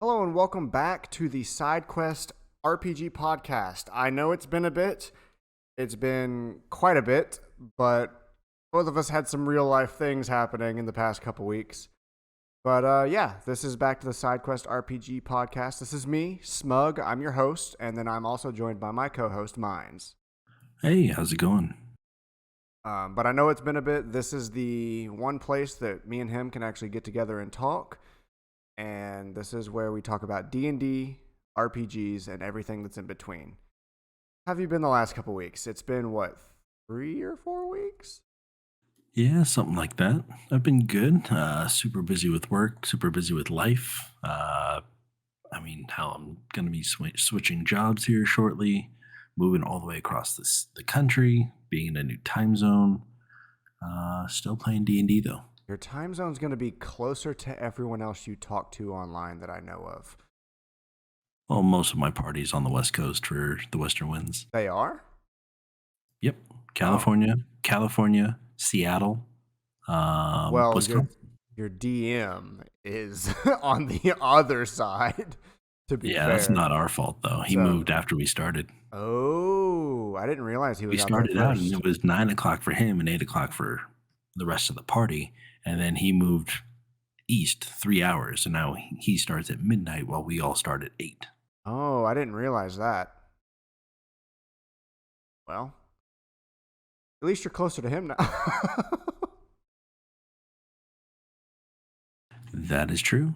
Hello and welcome back to the SideQuest RPG Podcast. I know it's been a bit. It's been quite a bit, but both of us had some real life things happening in the past couple weeks. But yeah, this is back to the SideQuest RPG Podcast. This is me, Smug. I'm your host, and then I'm also joined by my co-host, Mindz. Hey, how's it going? But I know it's been a bit. This is the one place that me and him can actually get together and talk. And this is where we talk about D&D, RPGs, and everything that's in between. How have you been the last couple weeks? It's been, 3 or 4 weeks? Yeah, something like that. I've been good. Super busy with work, super busy with life. Hell, I'm going to be switching jobs here shortly, moving all the way across the country, being in a new time zone. Still playing D&D, though. Your time zone's going to be closer to everyone else you talk to online that I know of. Well, most of my party's on the West Coast for the Western Winds. They are? Yep. California, Seattle, Well, Wisconsin. your DM is on the other side, to be fair. That's not our fault, though. He moved after we started. Oh, I didn't realize he was We out there started out, first. and it was 9 o'clock for him and 8 o'clock for the rest of the party. And then he moved east 3 hours, and now he starts at midnight while we all start at 8. Oh, I didn't realize that. Well, at least you're closer to him now. That is true.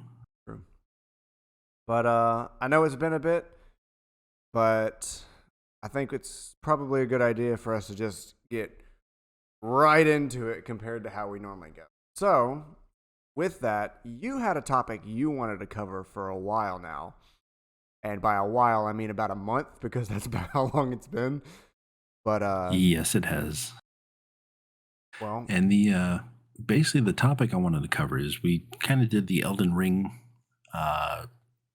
But I know it's been a bit, but I think it's probably a good idea for us to just get right into it compared to how we normally go. So, with that, you had a topic you wanted to cover for a while now. And by a while, I mean about a month, because that's about how long it's been. But yes, it has. Well, and the basically the topic I wanted to cover is we kind of did the Elden Ring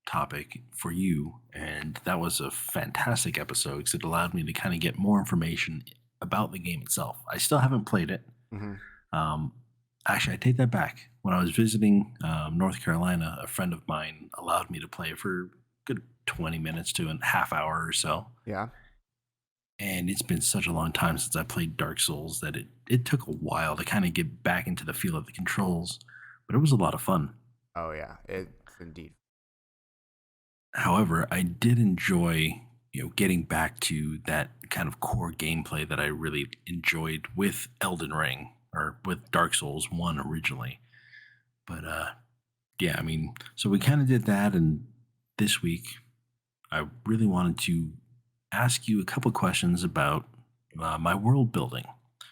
topic for you, and that was a fantastic episode because it allowed me to kind of get more information about the game itself. I still haven't played it. mm-hmm. Actually, I take that back. When I was visiting North Carolina, a friend of mine allowed me to play for a good 20 minutes to a half hour or so. Yeah. And it's been such a long time since I played Dark Souls that it took a while to kind of get back into the feel of the controls, but it was a lot of fun. Oh, yeah, it's indeed. However, I did enjoy, getting back to that kind of core gameplay that I really enjoyed with Elden Ring or with Dark Souls 1 originally. But so we kind of did that, and this week I really wanted to ask you a couple questions about my world building,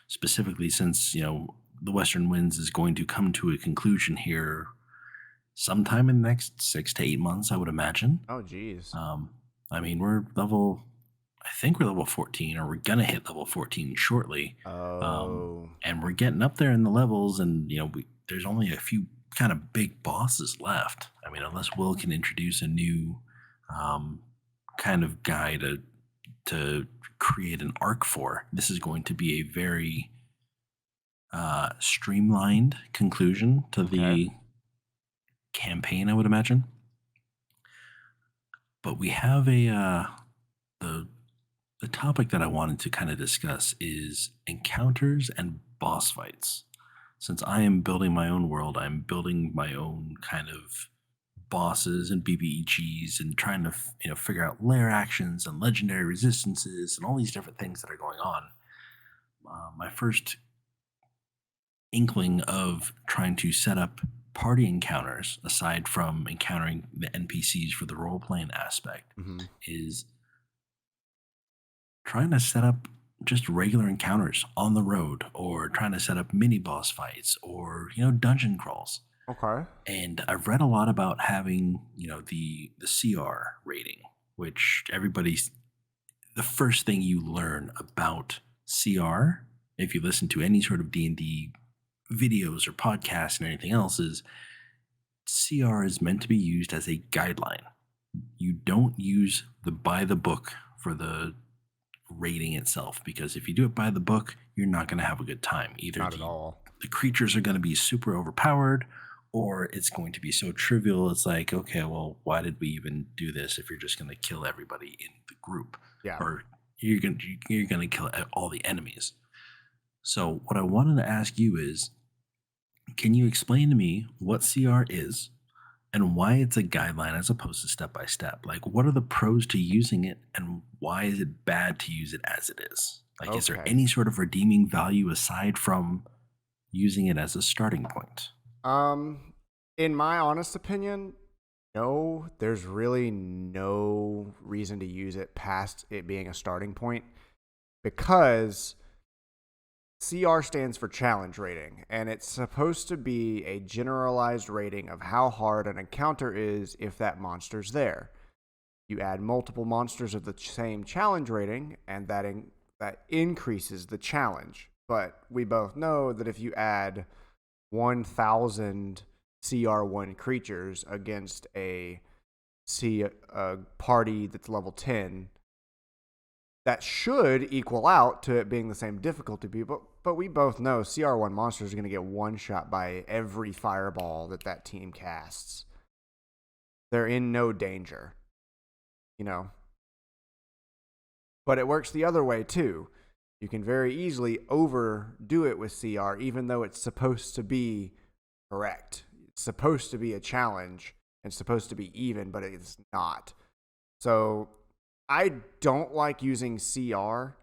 specifically since, the Western Winds is going to come to a conclusion here sometime in the next 6 to 8 months, I would imagine. Oh, geez. I think we're level 14, or we're going to hit level 14 shortly. Oh. And we're getting up there in the levels, and, there's only a few kind of big bosses left. I mean, unless Will can introduce a new kind of guy to create an arc for, this is going to be a very streamlined conclusion to the campaign, I would imagine. But we have the topic that I wanted to kind of discuss is encounters and boss fights. Since I am building my own world, I'm building my own kind of bosses and BBEGs and trying to figure out lair actions and legendary resistances and all these different things that are going on. My first inkling of trying to set up party encounters, aside from encountering the NPCs for the role-playing aspect, is trying to set up just regular encounters on the road, or trying to set up mini boss fights, or dungeon crawls. Okay. And I've read a lot about having the CR rating, which the first thing you learn about CR, if you listen to any sort of D&D videos or podcasts and anything else, is CR is meant to be used as a guideline. You don't use the by the book for the rating itself, because if you do it by the book, you're not going to have a good time. Either Not at all. the creatures are going to be super overpowered, or it's going to be so trivial. It's like, okay, well, why did we even do this if you're just going to kill everybody in the group, Yeah. or you're going to kill all the enemies? So what I wanted to ask you is, can you explain to me what CR is and why it's a guideline as opposed to step by step? Like, what are the pros to using it, and why is it bad to use it as it is? Like, is there Okay. any sort of redeeming value aside from using it as a starting point? Um, in my honest opinion, no, there's really no reason to use it past it being a starting point because CR stands for challenge rating, and it's supposed to be a generalized rating of how hard an encounter is if that monster's there. You add multiple monsters of the same challenge rating, and that increases the challenge. But we both know that if you add 1,000 CR1 creatures against a party that's level 10, that should equal out to it being the same difficulty. But we both know CR1 monsters are going to get one shot by every fireball that team casts. They're in no danger, you know. But it works the other way too. You can very easily overdo it with CR, even though it's supposed to be correct. It's supposed to be a challenge and supposed to be even, but it's not. So I don't like using CR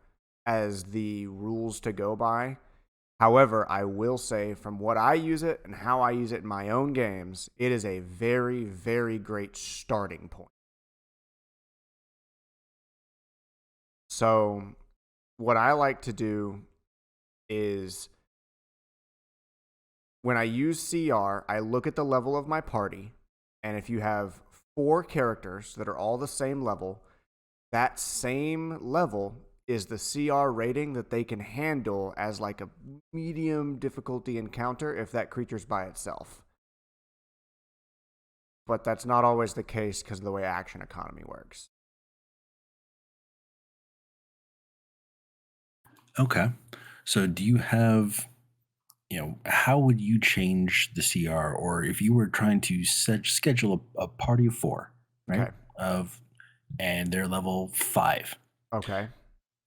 as the rules to go by. However, I will say from what I use it and how I use it in my own games, it is a very, very great starting point. So, what I like to do is when I use CR, I look at the level of my party, and if you have 4 characters that are all the same level, that same level is the CR rating that they can handle as like a medium difficulty encounter if that creature's by itself. But that's not always the case because of the way action economy works. Okay. So do you have, how would you change the CR, or if you were trying to schedule a party of 4, right? Okay. And they're level 5, Okay.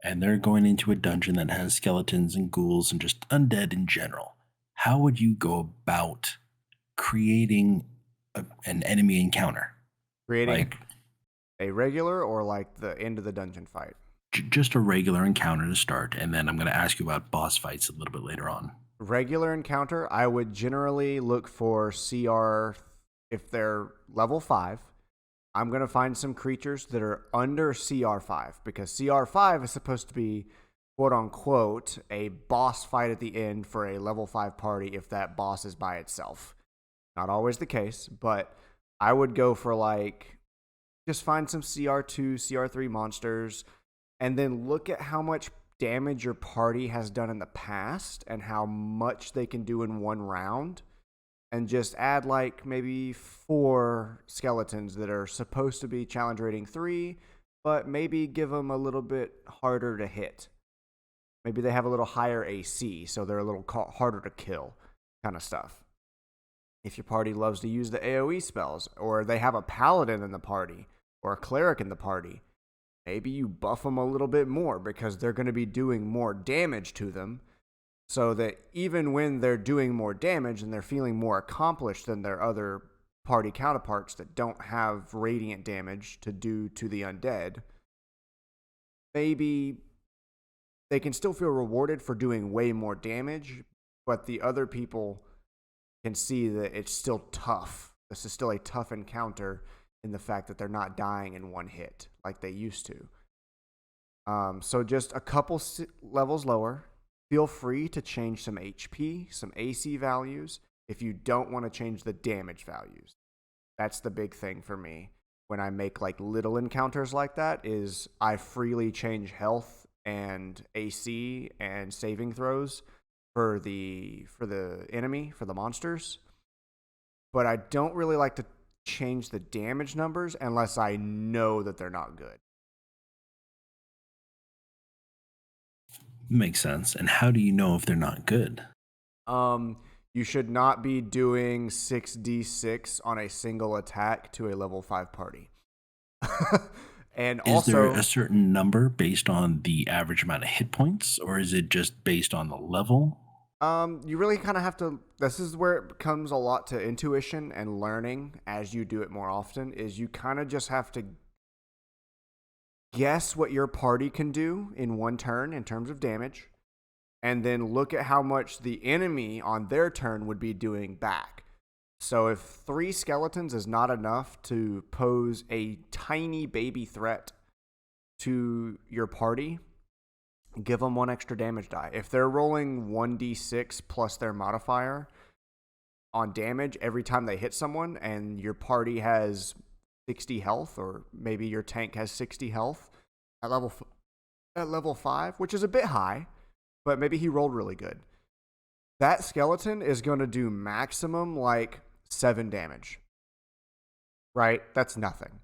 and they're going into a dungeon that has skeletons and ghouls and just undead in general. How would you go about creating an enemy encounter? Creating Like a regular or like the end of the dungeon fight? just a regular encounter to start, and then I'm going to ask you about boss fights a little bit later on. Regular encounter, I would generally look for CR if they're level 5. I'm going to find some creatures that are under CR5 because CR5 is supposed to be quote unquote a boss fight at the end for a level 5 party if that boss is by itself. Not always the case, but I would go for like just find some CR2, CR3 monsters and then look at how much damage your party has done in the past and how much they can do in one round and just add like maybe 4 skeletons that are supposed to be challenge rating 3, but maybe give them a little bit harder to hit. Maybe they have a little higher AC, so they're a little harder to kill, kind of stuff. If your party loves to use the AoE spells, or they have a paladin in the party, or a cleric in the party, maybe you buff them a little bit more because they're going to be doing more damage to them so that even when they're doing more damage and they're feeling more accomplished than their other party counterparts that don't have radiant damage to do to the undead, maybe they can still feel rewarded for doing way more damage, but the other people can see that it's still tough. This is still a tough encounter in the fact that they're not dying in one hit like they used to. So just a couple levels lower. Feel free to change some HP, some AC values if you don't want to change the damage values. That's the big thing for me when I make like little encounters like that is I freely change health and AC and saving throws for the enemy, for the monsters. But I don't really like to change the damage numbers unless I know that they're not good. Makes sense. And how do you know if they're not good? Um, You should not be doing 6d6 on a single attack to a level 5 party. And Is there also, a certain number based on the average amount of hit points, or is it just based on the level? you really kind of have to. This is where it becomes a lot to intuition and learning as you do it more often. Is you kind of just have to guess what your party can do in one turn in terms of damage, and then look at how much the enemy on their turn would be doing back. So if 3 skeletons is not enough to pose a tiny baby threat to your party, give them 1 extra damage die. If they're rolling 1d6 plus their modifier on damage every time they hit someone, and your party has 60 health, or maybe your tank has 60 health at level 5, which is a bit high, but maybe he rolled really good. That skeleton is going to do maximum like 7 damage. Right? That's nothing.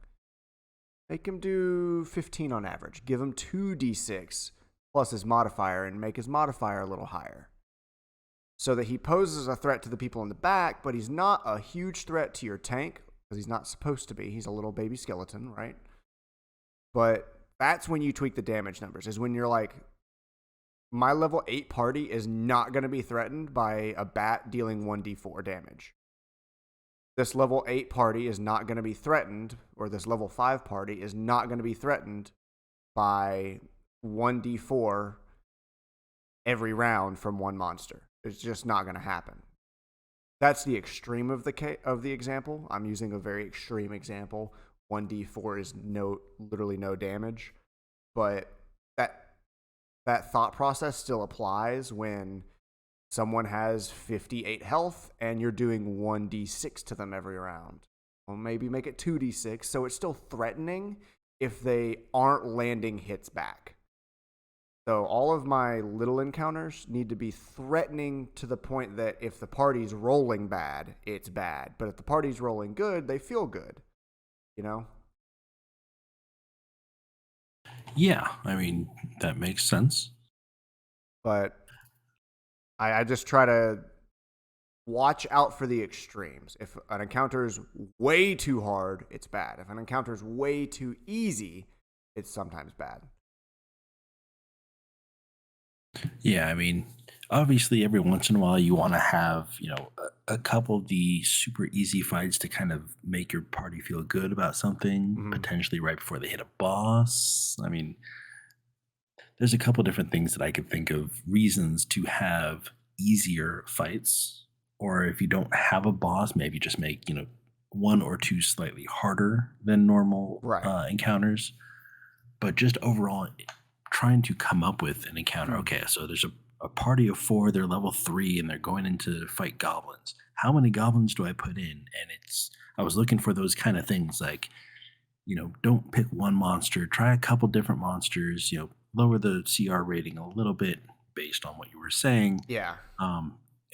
Make him do 15 on average. Give him 2d6 plus his modifier and make his modifier a little higher, so that he poses a threat to the people in the back, but he's not a huge threat to your tank, because he's not supposed to be. He's a little baby skeleton, right? But that's when you tweak the damage numbers, is when you're like, my level 8 party is not going to be threatened by a bat dealing 1d4 damage. This level 8 party is not going to be threatened, or this level 5 party is not going to be threatened by 1d4 every round from one monster. It's just not going to happen. That's the extreme of the example. I'm using a very extreme example. 1d4 is literally no damage, but that thought process still applies when someone has 58 health and you're doing 1d6 to them every round. Well, maybe make it 2d6, so it's still threatening if they aren't landing hits back. So all of my little encounters need to be threatening to the point that if the party's rolling bad, it's bad. But if the party's rolling good, they feel good. You know? Yeah, I mean, that makes sense. But I just try to watch out for the extremes. If an encounter is way too hard, it's bad. If an encounter is way too easy, it's sometimes bad. Yeah, I mean, obviously, every once in a while, you want to have, a couple of the super easy fights to kind of make your party feel good about something, potentially right before they hit a boss. I mean, there's a couple different things that I could think of, reasons to have easier fights. Or if you don't have a boss, maybe just make, 1 or 2 slightly harder than normal encounters. But just overall, trying to come up with an encounter. Okay, so there's a party of 4, they're level 3, and they're going in to fight goblins. How many goblins do I put in? And I was looking for those kind of things, like, don't pick one monster, try a couple different monsters, lower the CR rating a little bit based on what you were saying. Yeah.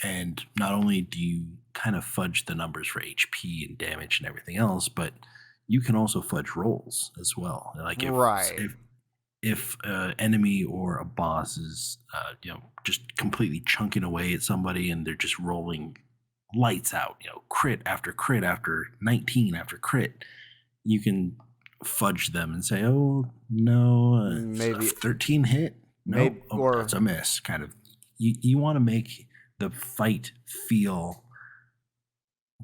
And not only do you kind of fudge the numbers for HP and damage and everything else, but you can also fudge rolls as well. Like if an enemy or a boss is, just completely chunking away at somebody and they're just rolling lights out, crit after crit after 19 after crit, you can fudge them and say, oh, no, maybe 13 hit? No, that's a miss. Kind of. You want to make the fight feel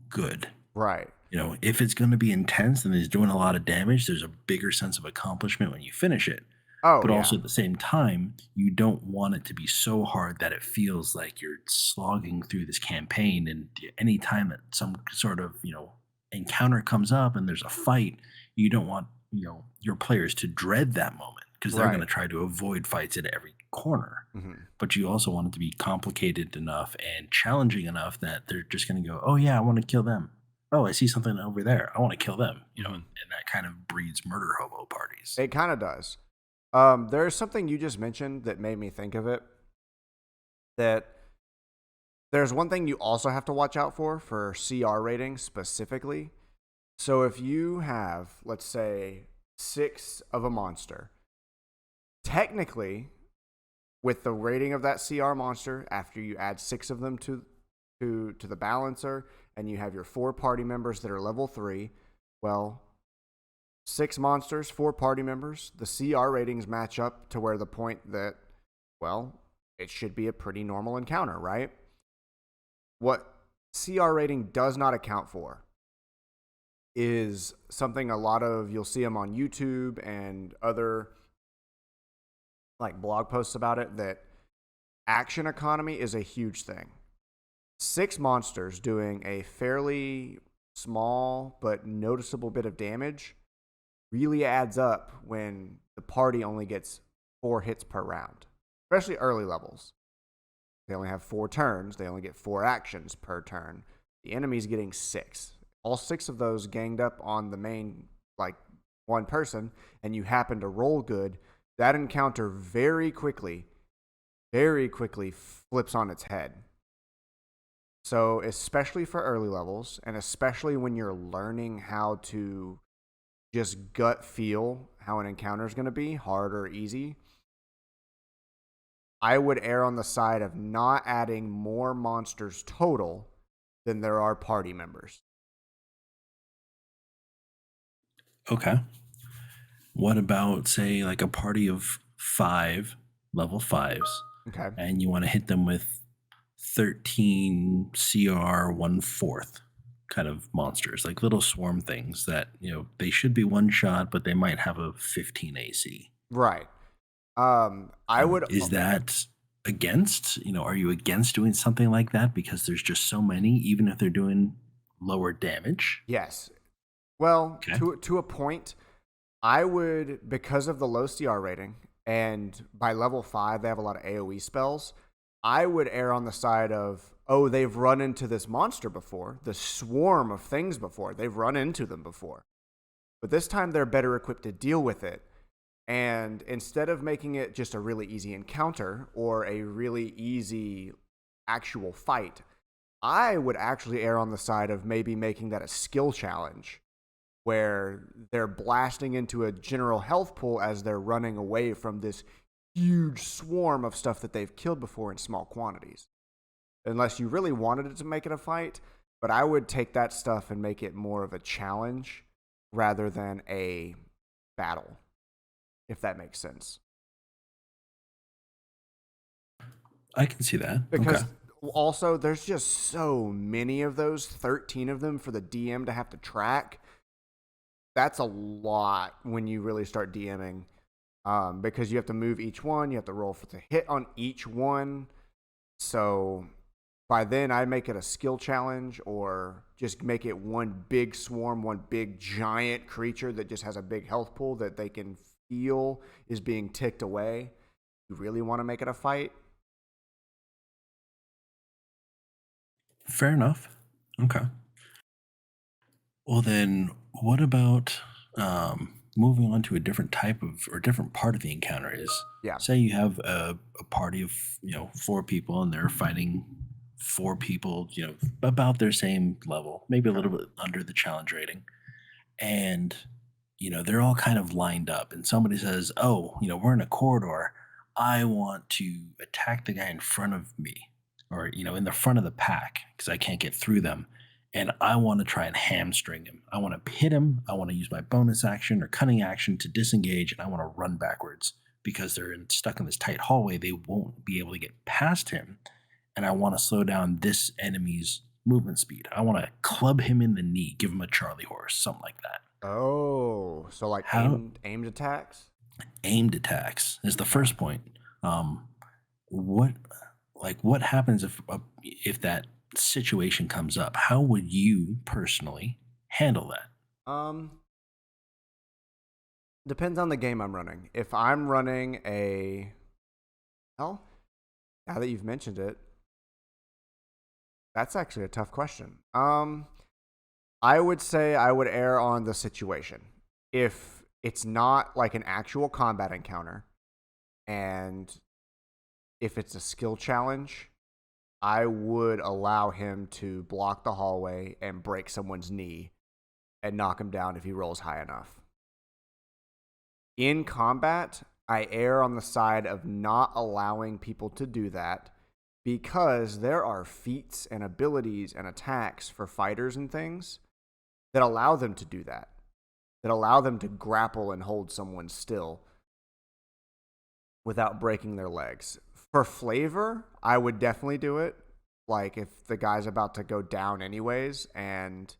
good. Right. If it's going to be intense and it's doing a lot of damage, there's a bigger sense of accomplishment when you finish it. But also at the same time, you don't want it to be so hard that it feels like you're slogging through this campaign. And any time that some sort of, encounter comes up and there's a fight, you don't want, your players to dread that moment, because they're going to try to avoid fights at every corner. But you also want it to be complicated enough and challenging enough that they're just going to go, oh yeah, I want to kill them. Oh, I see something over there, I want to kill them. And that kind of breeds murder hobo parties. It kind of does. There's something you just mentioned that made me think of it. That there's one thing you also have to watch out for CR rating specifically. So if you have, let's say, 6 of a monster, technically, with the rating of that CR monster, after you add 6 of them to to the balancer, and you have your 4 party members that are level 3. Well, 6 monsters, 4 party members. The CR ratings match up to where the point that, well, it should be a pretty normal encounter, right? What CR rating does not account for is something you'll see them on YouTube and other like blog posts about it, that action economy is a huge thing. 6 monsters doing a fairly small but noticeable bit of damage really adds up when the party only gets 4 hits per round, especially early levels. They only have 4 turns. They only get 4 actions per turn. The enemy's getting 6. All 6 of those ganged up on the main, like, one person, and you happen to roll good, that encounter very quickly flips on its head. So especially for early levels, and especially when you're learning how to just gut feel how an encounter is going to be, hard or easy, I would err on the side of not adding more monsters total than there are party members. Okay. What about, say, like a party of 5 level 5s, Okay. and you want to hit them with 13 CR 1/4 kind of monsters, like little swarm things that, they should be one shot, but they might have a 15 AC. Right. I would. Is that against, are you against doing something like that because there's just so many, even if they're doing lower damage? Yes. Well, Okay. to a point, I would, because of the low CR rating, and by level 5 they have a lot of AoE spells, I would err on the side of, oh, they've run into this monster before, the swarm of things before. They've run into them before. But this time they're better equipped to deal with it. And instead of making it just a really easy encounter or a really easy actual fight, I would actually err on the side of maybe making that a skill challenge, where they're blasting into a general health pool as they're running away from this huge swarm of stuff that they've killed before in small quantities. Unless you really wanted it to make it a fight, but I would take that stuff and make it more of a challenge rather than a battle, if that makes sense. I can see that. Because Okay. also there's just so many of those, 13 of them for the DM to have to track. That's a lot when you really start DMing, because you have to move each one, you have to roll for the hit on each one. So by then I make it a skill challenge, or just make it one big swarm, one big giant creature that just has a big health pool that they can feel is being ticked away. You really want to make it a fight? Fair enough. Okay. Well, then, what about moving on to a different type of, or different part of the encounter? Is, Yeah. say you have a party of 4 people, and they're fighting 4 people, about their same level, maybe a little bit under the challenge rating, and they're all kind of lined up, and somebody says, "Oh, we're in a corridor. I want to attack the guy in front of me, or in the front of the pack, because I can't get through them." And I want to try and hamstring him. I want to pit him. I want to use my bonus action or cunning action to disengage, and I want to run backwards because they're stuck in this tight hallway. They won't be able to get past him, and I want to slow down this enemy's movement speed. I want to club him in the knee, give him a Charlie horse, something like that. Oh, so like How aimed attacks? aimed attacks is the first point. What happens if that situation comes up? How would you personally handle that? Depends on the game I'm running. If I'm running well, now that you've mentioned it, that's actually a tough question. I would say I would err on the situation. If it's not like an actual combat encounter, and if it's a skill challenge, I would allow him to block the hallway and break someone's knee and knock him down if he rolls high enough. In combat, I err on the side of not allowing people to do that, because there are feats and abilities and attacks for fighters and things that allow them to do that, that allow them to grapple and hold someone still without breaking their legs. For flavor, I would definitely do it. Like if the guy's about to go down anyways and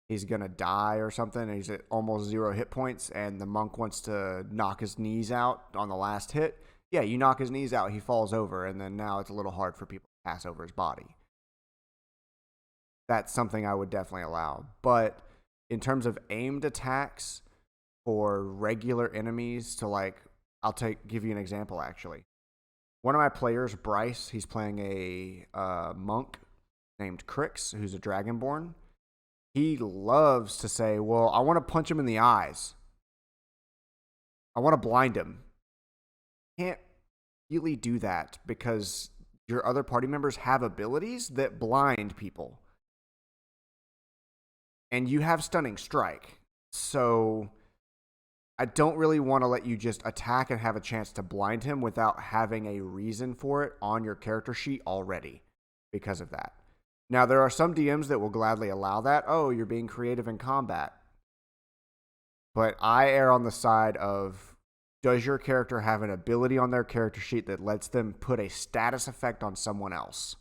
he's going to die or something and he's at almost 0 hit points and the monk wants to knock his knees out on the last hit, yeah, you knock his knees out, he falls over, and then now it's a little hard for people to pass over his body. That's something I would definitely allow. But in terms of aimed attacks for regular enemies to like, give you an example actually. One of my players, Bryce, he's playing a monk named Crix, who's a Dragonborn. He loves to say, well, I want to punch him in the eyes. I want to blind him. Can't really do that because your other party members have abilities that blind people. And you have Stunning Strike. So I don't really want to let you just attack and have a chance to blind him without having a reason for it on your character sheet already because of that. Now, there are some DMs that will gladly allow that. Oh, you're being creative in combat. But I err on the side of, does your character have an ability on their character sheet that lets them put a status effect on someone else?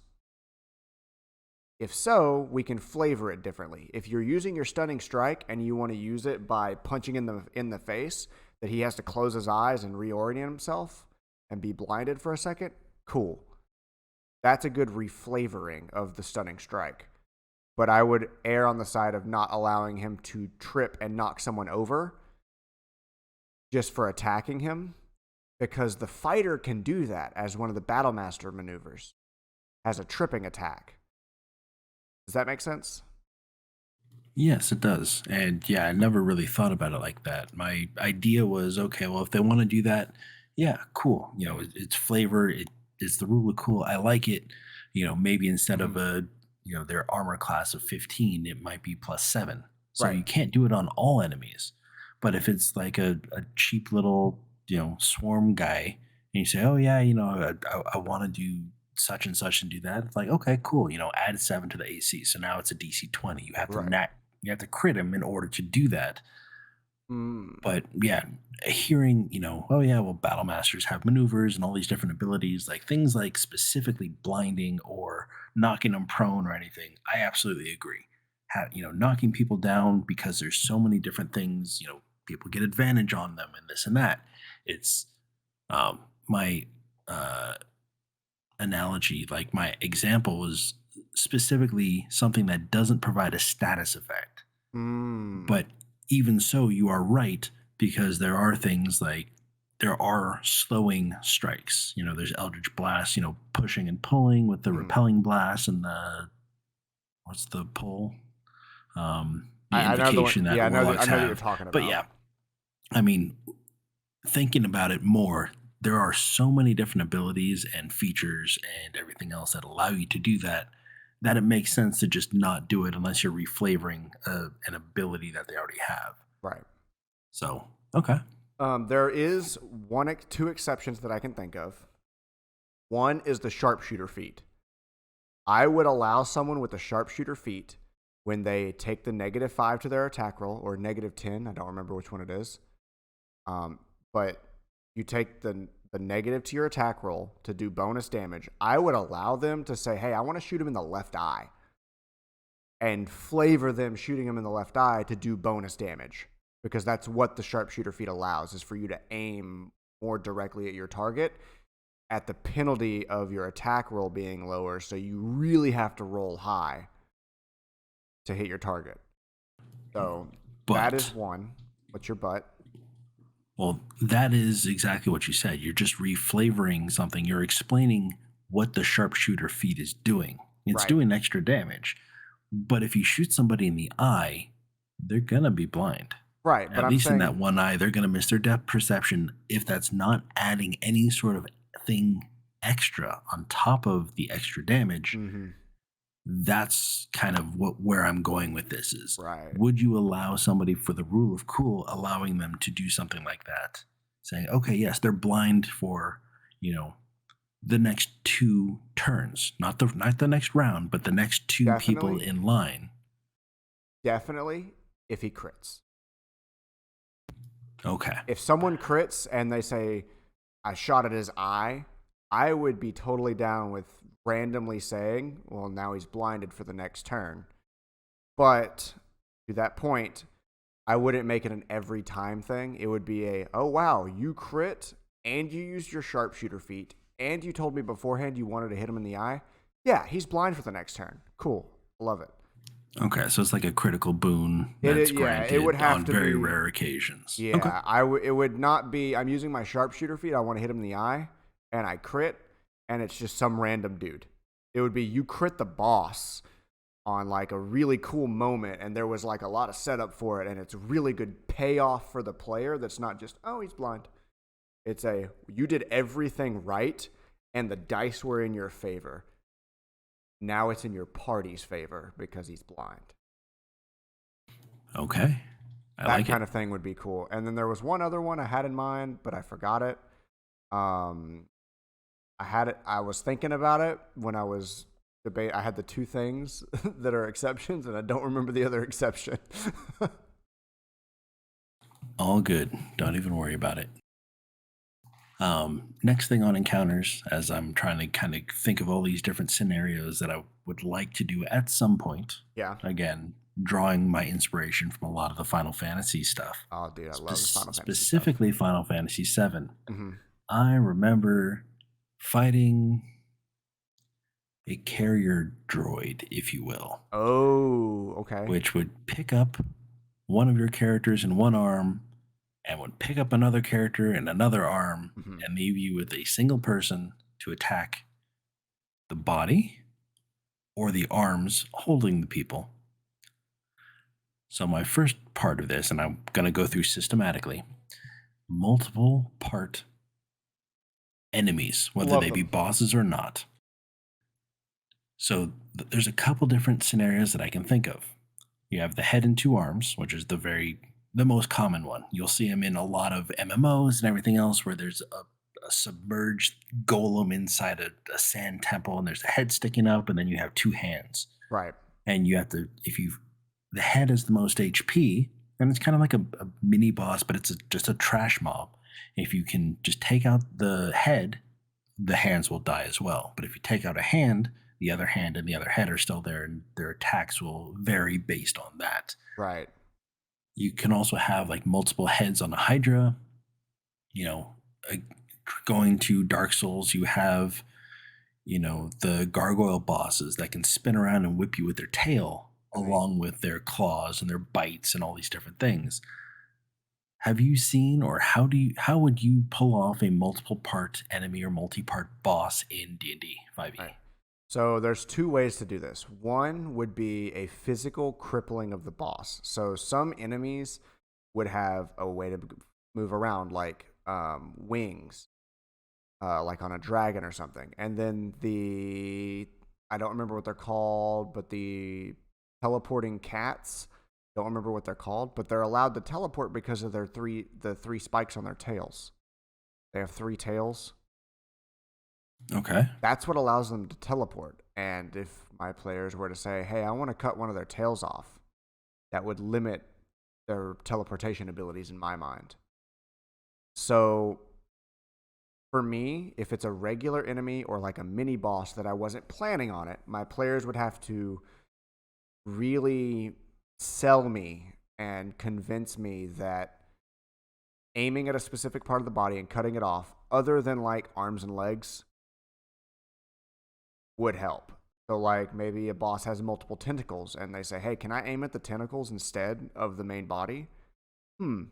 If so, we can flavor it differently. If you're using your Stunning Strike and you want to use it by punching in the face, that he has to close his eyes and reorient himself and be blinded for a second, cool. That's a good reflavoring of the Stunning Strike. But I would err on the side of not allowing him to trip and knock someone over just for attacking him, because the fighter can do that as one of the Battlemaster maneuvers, as a tripping attack. Does that make sense? Yes, it does. And yeah, I never really thought about it like that. My idea was, okay, well, if they want to do that, yeah, cool. It's flavor. It's the rule of cool. I like it. Maybe instead of their armor class of 15, it might be +7. So Right. you can't do it on all enemies. But if it's like a cheap little, swarm guy, and you say, oh yeah, I want to do such and such and do that. It's like, okay, cool. Add 7 to the AC. So now it's a DC 20. You have to Right. you have to crit him in order to do that. Mm. But yeah, hearing, oh yeah, well, battle masters have maneuvers and all these different abilities, like things like specifically blinding or knocking them prone or anything. I absolutely agree. Knocking people down because there's so many different things, people get advantage on them and this and that. It's my analogy, like my example was specifically something that doesn't provide a status effect. But even so, you are right, because there are things like there are slowing strikes. There's Eldritch Blast, pushing and pulling with the repelling blast and the what's the pull? The I know the one. invocation that Yeah, I know warlocks that you're have. talking about. But yeah, I mean, thinking about it more, there are so many different abilities and features and everything else that allow you to do that, that it makes sense to just not do it unless you're reflavoring an ability that they already have. Right. So, okay. There is two exceptions that I can think of. One is the sharpshooter feat. I would allow someone with a sharpshooter feat when they take the -5 to their attack roll, or -10. I don't remember which one it is. But you take the negative to your attack roll to do bonus damage. I would allow them to say, hey, I want to shoot him in the left eye, and flavor them shooting him in the left eye to do bonus damage, because that's what the sharpshooter feat allows, is for you to aim more directly at your target at the penalty of your attack roll being lower. So you really have to roll high to hit your target. So that is one. What's your but? Well, that is exactly what you said. You're just reflavoring something. You're explaining what the sharpshooter feat is doing. It's doing extra damage. But if you shoot somebody in the eye, they're going to be blind. Right. But At least in that one eye, they're going to miss their depth perception. If that's not adding any sort of thing extra on top of the extra damage, that's kind of where I'm going with this is, would you allow somebody, for the rule of cool, allowing them to do something like that? Saying, okay, yes, they're blind for, the next 2 turns, not the next round, but the next 2 people Definitely, in line. definitely if he crits. Okay. If someone crits and they say, I shot at his eye, I would be totally down with randomly saying, well, now he's blinded for the next turn. But to that point, I wouldn't make it an every time thing. It would be a, oh, wow, you crit and you used your sharpshooter feat and you told me beforehand you wanted to hit him in the eye. Yeah, he's blind for the next turn. Cool. Love it. Okay, so it's like a critical boon that's It would granted have on to very be. rare occasions. Okay. Yeah, it would not be. I'm using my sharpshooter feat. I want to hit him in the eye, and I crit, and it's just some random dude. It would be you crit the boss on like a really cool moment, and there was like a lot of setup for it, and it's really good payoff for the player. That's not just, oh, he's blind. It's a, you did everything right, and the dice were in your favor. Now it's in your party's favor because he's blind. Okay. I That like kind it. of thing would be cool. And then there was one other one I had in mind, but I forgot it. I had it. I was thinking about it when I was debate. I had the 2 things that are exceptions, and I don't remember the other exception. All good. Don't even worry about it. Next thing on encounters, as I'm trying to kind of think of all these different scenarios that I would like to do at some point. Yeah. Again, drawing my inspiration from a lot of the Final Fantasy stuff. Oh, dude, I love the Final Fantasy Specifically stuff. Final Fantasy VII. Mm-hmm. I remember fighting a carrier droid, if you will. Oh, okay. Which would pick up one of your characters in one arm and would pick up another character in another arm and leave you with a single person to attack the body or the arms holding the people. So my first part of this, and I'm going to go through systematically, multiple part enemies, whether they be bosses or not. So there's a couple different scenarios that I can think of. You have the head and 2 arms, which is the most common one. You'll see them in a lot of MMOs and everything else where there's a submerged golem inside a sand temple and there's a head sticking up and then you have 2 hands. Right. And you have to, the head is the most HP, and it's kind of like a mini boss, but it's just a trash mob. If you can just take out the head, the hands will die as well. But if you take out a hand, the other hand and the other head are still there, and their attacks will vary based on that. Right. You can also have like multiple heads on a Hydra. Going to Dark Souls, you have, the gargoyle bosses that can spin around and whip you with their tail, along with their claws and their bites and all these different things. Have you seen, or how would you pull off a multiple part enemy or multi-part boss in D&D 5e? Right. So there's 2 ways to do this. One would be a physical crippling of the boss. So some enemies would have a way to move around, like wings, like on a dragon or something. And then I don't remember what they're called, but the teleporting cats, don't remember what they're called, but they're allowed to teleport because of the 3 spikes on their tails. They have 3 tails. Okay. That's what allows them to teleport. And if my players were to say, hey, I want to cut one of their tails off, that would limit their teleportation abilities in my mind. So for me, if it's a regular enemy or like a mini boss that I wasn't planning on it, my players would have to really sell me and convince me that aiming at a specific part of the body and cutting it off, other than like arms and legs, would help. So like maybe a boss has multiple tentacles and they say, hey, can I aim at the tentacles instead of the main body? Well,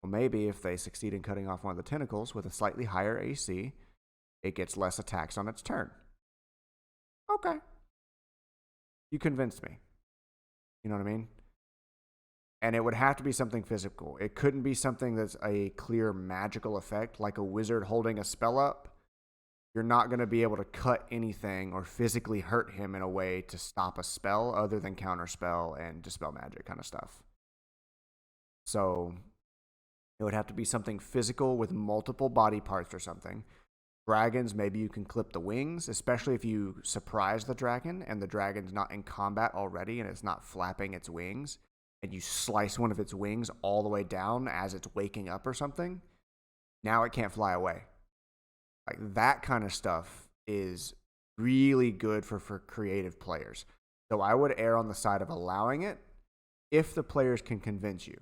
maybe if they succeed in cutting off one of the tentacles with a slightly higher AC, it gets less attacks on its turn. Okay. You convinced me. You know what I mean? And it would have to be something physical. It couldn't be something that's a clear magical effect, like a wizard holding a spell up. You're not going to be able to cut anything or physically hurt him in a way to stop a spell other than counterspell and dispel magic kind of stuff. So it would have to be something physical with multiple body parts or something. Dragons, maybe you can clip the wings, especially if you surprise the dragon and the dragon's not in combat already and it's not flapping its wings, and you slice one of its wings all the way down as it's waking up or something. Now it can't fly away. Like that kind of stuff is really good for creative players. So I would err on the side of allowing it if the players can convince you.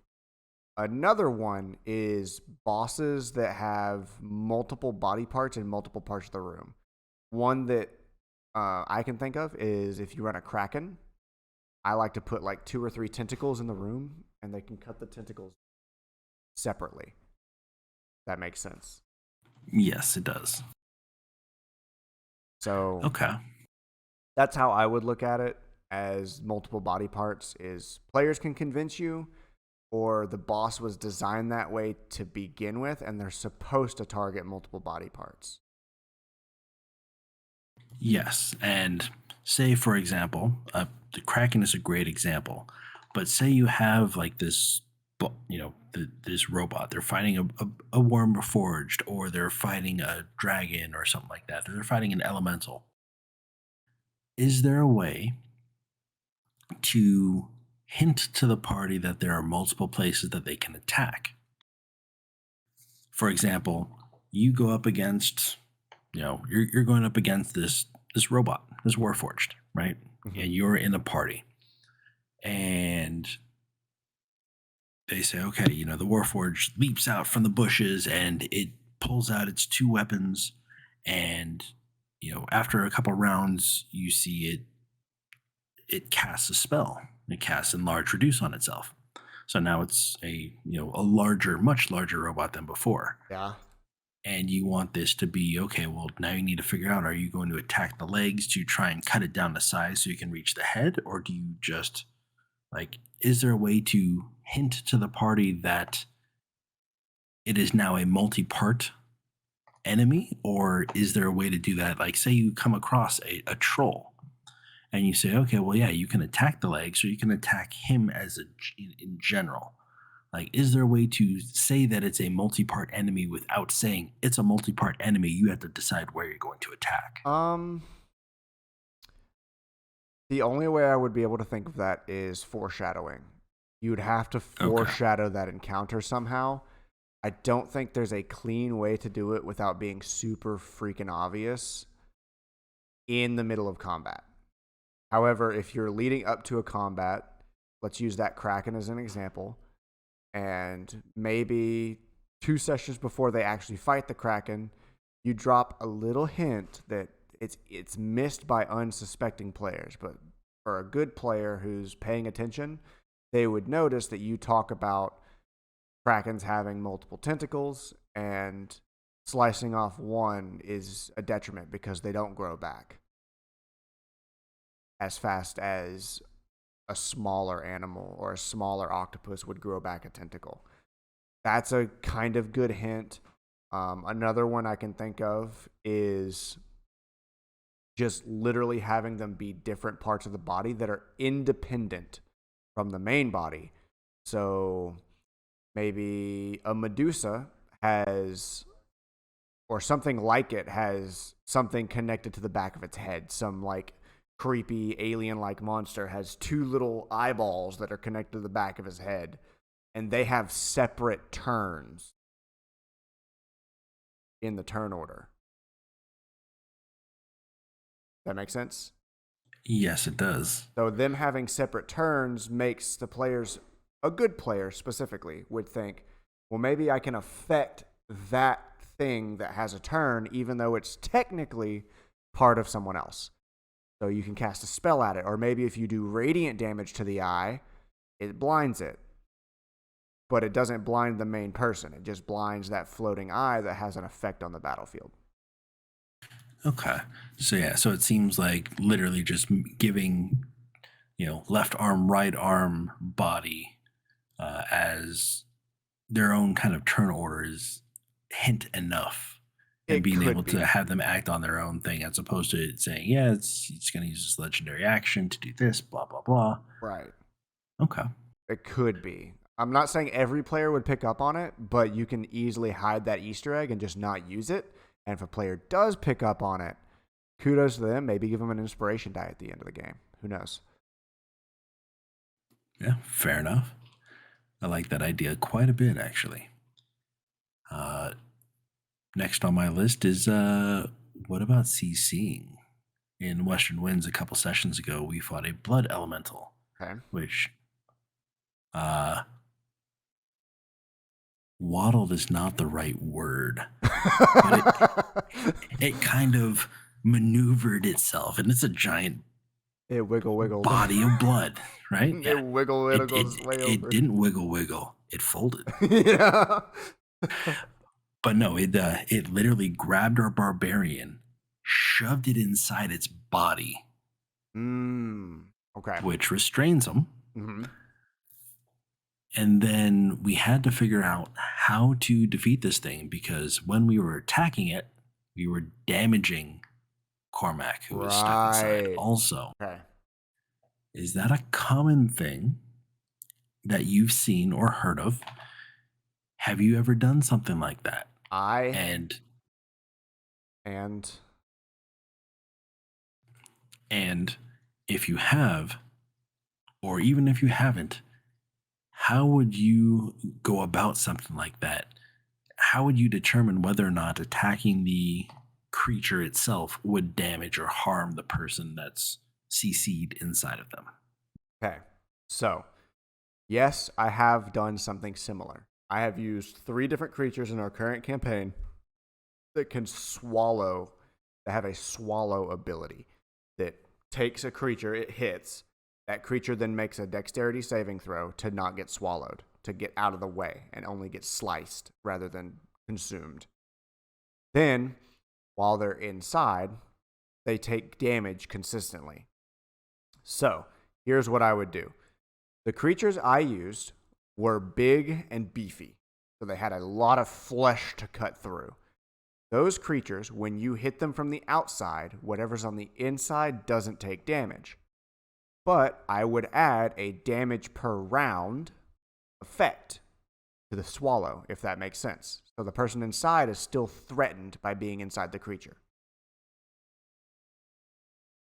Another one is bosses that have multiple body parts in multiple parts of the room. One that I can think of is if you run a Kraken, I like to put like 2 or 3 tentacles in the room, and they can cut the tentacles separately. That makes sense. Yes, it does. So Okay. that's how I would look at it, as multiple body parts is players can convince you, or the boss was designed that way to begin with, and they're supposed to target multiple body parts. Yes, and say for example, the Kraken is a great example, but say you have like this, this robot. They're fighting a worm forged, or they're fighting a dragon, or something like that. Or they're fighting an elemental. Is there a way to hint to the party that there are multiple places that they can attack? For example, you go up against, you're going up against this robot, this warforged, right? Mm-hmm. And you're in a party, and they say, okay, the warforged leaps out from the bushes and it pulls out its 2 weapons, and after a couple rounds, you see it casts a spell. It casts Enlarge Reduce on itself. So now it's a much larger robot than before. Yeah. And you want this to be, okay, well, now you need to figure out, are you going to attack the legs to try and cut it down to size so you can reach the head? Or do you just, is there a way to hint to the party that it is now a multi-part enemy? Or is there a way to do that? Like, say you come across a troll, and you say, okay, well, yeah, you can attack the legs, or you can attack him in general. Like, is there a way to say that it's a multi-part enemy without saying it's a multi-part enemy? You have to decide where you're going to attack. The only way I would be able to think of that is foreshadowing. You would have to foreshadow that encounter somehow. I don't think there's a clean way to do it without being super freaking obvious in the middle of combat. However, if you're leading up to a combat, let's use that Kraken as an example, and maybe 2 sessions before they actually fight the Kraken, you drop a little hint that it's missed by unsuspecting players. But for a good player who's paying attention, they would notice that you talk about Krakens having multiple tentacles, and slicing off one is a detriment because they don't grow back as fast as a smaller animal or a smaller octopus would grow back a tentacle. That's a kind of good hint. Another one I can think of is just literally having them be different parts of the body that are independent from the main body. So maybe a Medusa has, or something like it has, something connected to the back of its head. Some like creepy alien-like monster has 2 little eyeballs that are connected to the back of his head, and they have separate turns in the turn order. That make sense? Yes, it does. So them having separate turns makes the players, a good player specifically, would think, well, maybe I can affect that thing that has a turn, even though it's technically part of someone else. So you can cast a spell at it. Or maybe if you do radiant damage to the eye, it blinds it. But it doesn't blind the main person. It just blinds that floating eye that has an effect on the battlefield. Okay. So yeah, so it seems like literally just giving, left arm, right arm, body as their own kind of turn order is hint enough. And being able to have them act on their own thing, as opposed to saying, yeah, it's going to use this legendary action to do this, blah, blah, blah. Right. Okay. It could be. I'm not saying every player would pick up on it, but you can easily hide that Easter egg and just not use it. And if a player does pick up on it, kudos to them. Maybe give them an inspiration die at the end of the game. Who knows? Yeah, fair enough. I like that idea quite a bit, actually. Next on my list is what about CCing? In Western Winds a couple sessions ago, we fought a blood elemental, Okay. which waddled is not the right word, but it kind of maneuvered itself, and it's a giant It wiggled. body of blood, right? It wiggled its way over. It didn't wiggle. It folded. Yeah. But no, it literally grabbed our barbarian, shoved it inside its body, Okay. which restrains him. Mm-hmm. And then we had to figure out how to defeat this thing, because when we were attacking it, we were damaging Cormac, who was stuck inside also. Okay. Is that a common thing that you've seen or heard of? Have you ever done something like that? And if you have, or even if you haven't, how would you go about something like that? How would you determine whether or not attacking the creature itself would damage or harm the person that's CC'd inside of them? Okay. So, yes, I have done something similar. I have used 3 different creatures in our current campaign that can swallow, that have a swallow ability that takes a creature, it hits. That creature then makes a dexterity saving throw to not get swallowed, to get out of the way and only get sliced rather than consumed. Then, while they're inside, they take damage consistently. So, here's what I would do. The creatures I used were big and beefy, so they had a lot of flesh to cut through. Those creatures, when you hit them from the outside, whatever's on the inside doesn't take damage. But I would add a damage per round effect to the swallow, if that makes sense. So the person inside is still threatened by being inside the creature.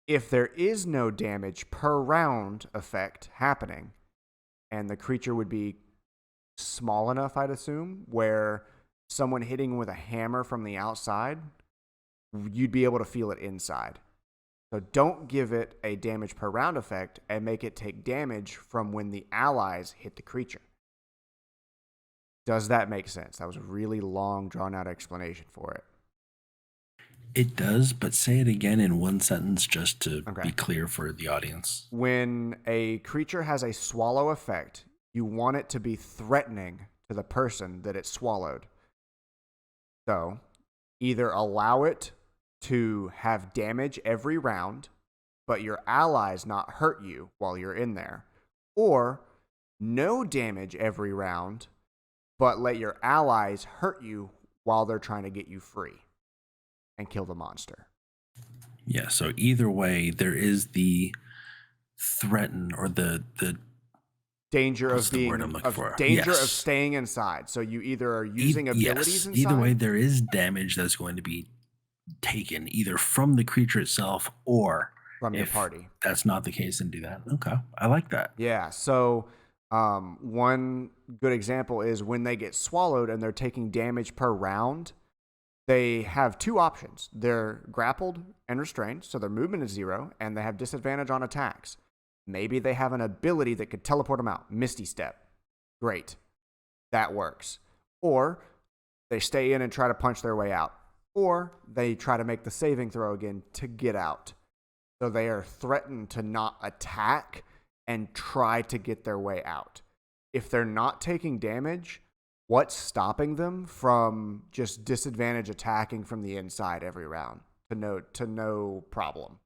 If there is no damage per round effect happening, and the creature would be small enough, I'd assume, where someone hitting with a hammer from the outside, you'd be able to feel it inside. So don't give it a damage per round effect and make it take damage from when the allies hit the creature. Does that make sense? That was a really long, drawn-out explanation for it. It does, but say it again in one sentence just to be clear for the audience. When a creature has a swallow effect, you want it to be threatening to the person that it swallowed. So either allow it to have damage every round, but your allies not hurt you while you're in there, or no damage every round, but let your allies hurt you while they're trying to get you free and kill the monster. Yeah, so either way, there is the threaten or the danger of being danger of staying inside. So you either are using abilities inside. Either way, there is damage that's going to be taken either from the creature itself or from your party. That's not the case, then do that. Okay, I like that. Yeah. So one good example is when they get swallowed and they're taking damage per round, they have 2 options. They're grappled and restrained, so their movement is 0, and they have disadvantage on attacks. Maybe they have an ability that could teleport them out. Misty Step. Great. That works. Or they stay in and try to punch their way out. Or they try to make the saving throw again to get out. So they are threatened to not attack and try to get their way out. If they're not taking damage, what's stopping them from just disadvantage attacking from the inside every round? To no problem.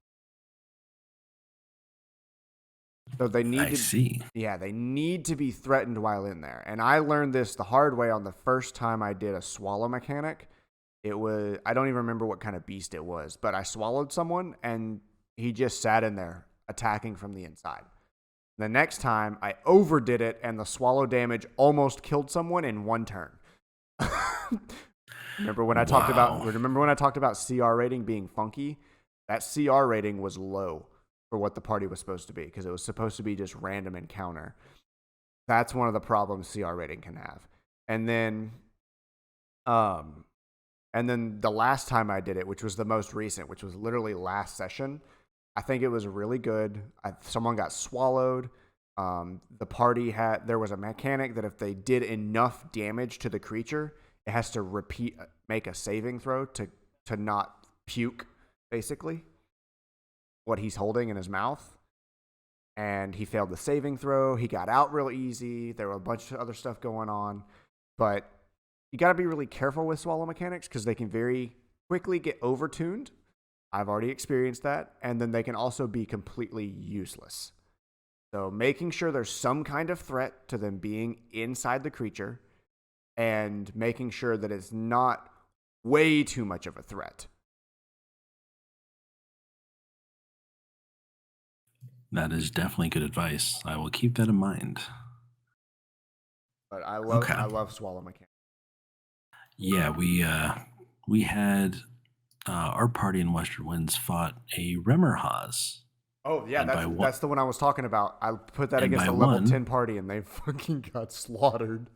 So they need they need to be threatened while in there. And I learned this the hard way on the first time I did a swallow mechanic. It was, I don't even remember what kind of beast it was, but I swallowed someone and he just sat in there attacking from the inside. The next time I overdid it and the swallow damage almost killed someone in 1 turn. Remember when I talked about Wow. remember when I talked about CR rating being funky? That CR rating was low for what the party was supposed to be because it was supposed to be just random encounter. That's one of the problems CR rating can have. And then um and then the last time I did it, which was the most recent, which was literally last session, I think it was really good. Someone got swallowed. There was a mechanic that if they did enough damage to the creature, it has to make a saving throw to not puke, basically, what he's holding in his mouth. And he failed the saving throw. He got out real easy. There were a bunch of other stuff going on, but you got to be really careful with swallow mechanics because they can very quickly get overtuned. I've already experienced that. And then they can also be completely useless. So making sure there's some kind of threat to them being inside the creature and making sure that it's not way too much of a threat. That is definitely good advice. I will keep that in mind. But I Okay. love swallow mechanics. Yeah, we had our party in Western Winds fought a Remmerhaus. Oh, yeah, And that's the one I was talking about. I put that And against by a level one- 10 party, and they fucking got slaughtered.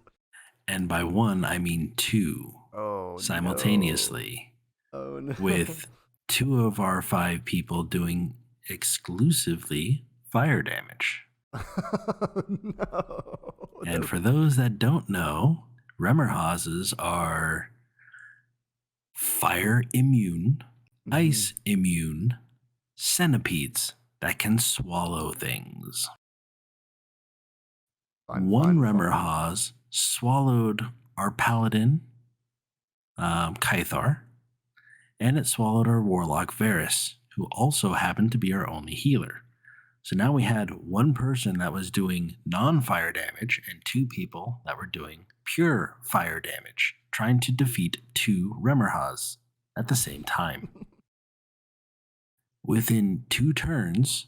And by one, I mean two Oh, simultaneously, no. Oh, no. with 2 of our 5 people doing exclusively fire damage. No. And for those that don't know, Remmerhauses are fire immune, ice immune centipedes that can swallow things. One Remmerhaus swallowed our paladin, Kythar, and it swallowed our warlock, Varys, who also happened to be our only healer. So now we had one person that was doing non-fire damage and 2 people that were doing pure fire damage, trying to defeat 2 Remmerhaus at the same time. Within 2 turns,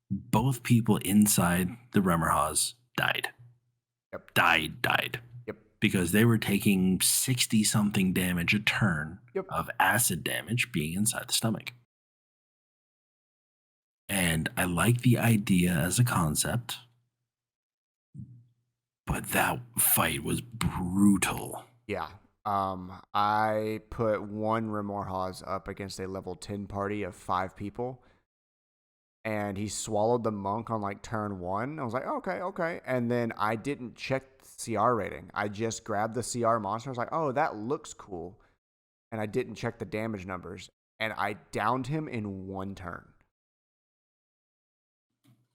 both people inside the Remmerhaus died. Yep. Died. Yep. Because they were taking 60-something damage a turn of acid damage being inside the stomach. And I like the idea as a concept, but that fight was brutal. Yeah. I put one Remorhaz up against a level 10 party of 5 people, and he swallowed the monk on like turn 1. I was like, okay. And then I didn't check CR rating. I just grabbed the CR monster. I was like, oh, that looks cool. And I didn't check the damage numbers. And I downed him in 1 turn.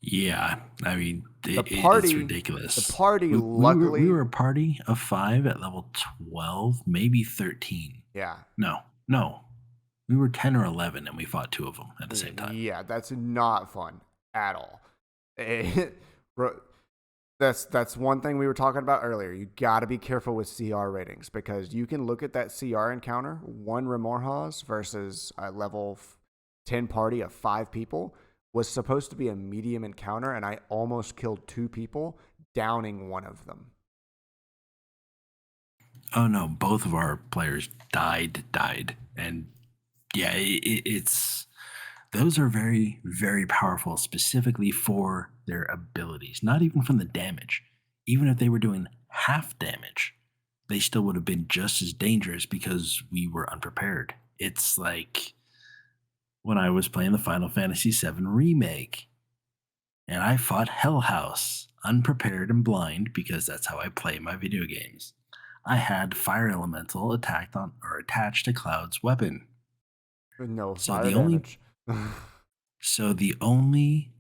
Yeah, I mean, it's ridiculous. The party, luckily... We were a party of 5 at level 12, maybe 13. Yeah. No. We were 10 or 11, and we fought 2 of them at the same time. Yeah, that's not fun at all. That's one thing we were talking about earlier. You got to be careful with CR ratings because you can look at that CR encounter, 1 Remorhaz versus a level 10 party of 5 people, was supposed to be a medium encounter, and I almost killed 2 people, downing one of them. Oh no, both of our players died. And yeah, it's those are very, very powerful, specifically for their abilities, not even from the damage. Even if they were doing half damage, they still would have been just as dangerous because we were unprepared. It's like when I was playing the Final Fantasy VII Remake, and I fought Hell House, unprepared and blind, because that's how I play my video games. I had Fire Elemental attached to Cloud's weapon. No So fire damage. So the only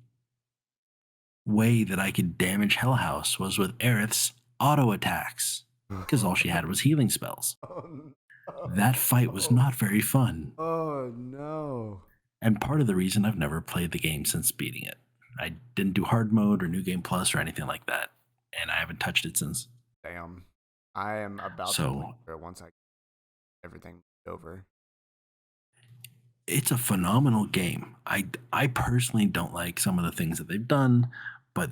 way that I could damage Hell House was with Aerith's auto attacks, because all she had was healing spells. That fight was not very fun. Oh no. And part of the reason I've never played the game since beating it. I didn't do hard mode or New Game Plus or anything like that, and I haven't touched it since. Damn. I am about to play it once I get everything over. It's a phenomenal game. I personally don't like some of the things that they've done, but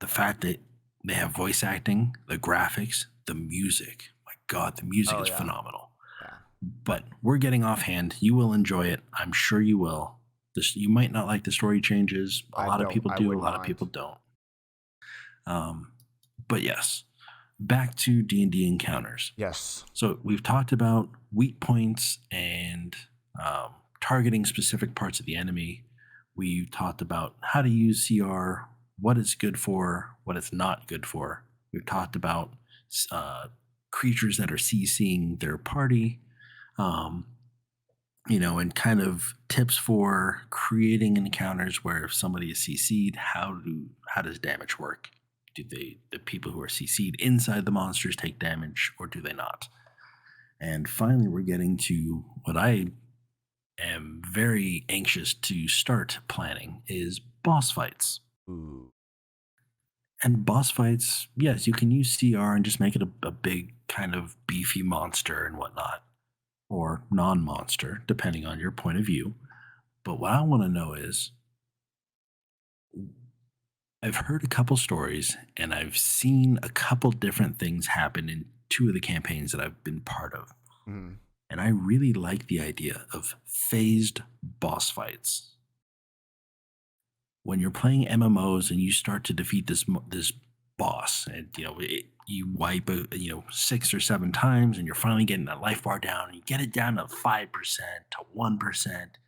the fact that they have voice acting, the graphics, the music, my God, the music is phenomenal. Yeah. But we're getting offhand. You will enjoy it. I'm sure you will. You might not like the story changes. A lot of people I do. A would lot of not. people don't. But yes, back to D&D encounters. Yes. So we've talked about weak points and targeting specific parts of the enemy. We've talked about how to use CR, what it's good for, what it's not good for. We've talked about creatures that are CCing their party, um, and kind of tips for creating encounters where if somebody is CC'd, how does damage work? Do the people who are CC'd inside the monsters take damage, or do they not? And finally, we're getting to what I am very anxious to start planning is boss fights. Ooh. And boss fights, yes, you can use CR and just make it a big kind of beefy monster and whatnot, or non-monster, depending on your point of view. But what I want to know is, I've heard a couple stories and I've seen a couple different things happen in two of the campaigns that I've been part of. Mhm. And I really like the idea of phased boss fights. When you're playing MMOs and you start to defeat this boss, and you wipe 6 or 7 times, and you're finally getting that life bar down, and you get it down to 5% to 1%.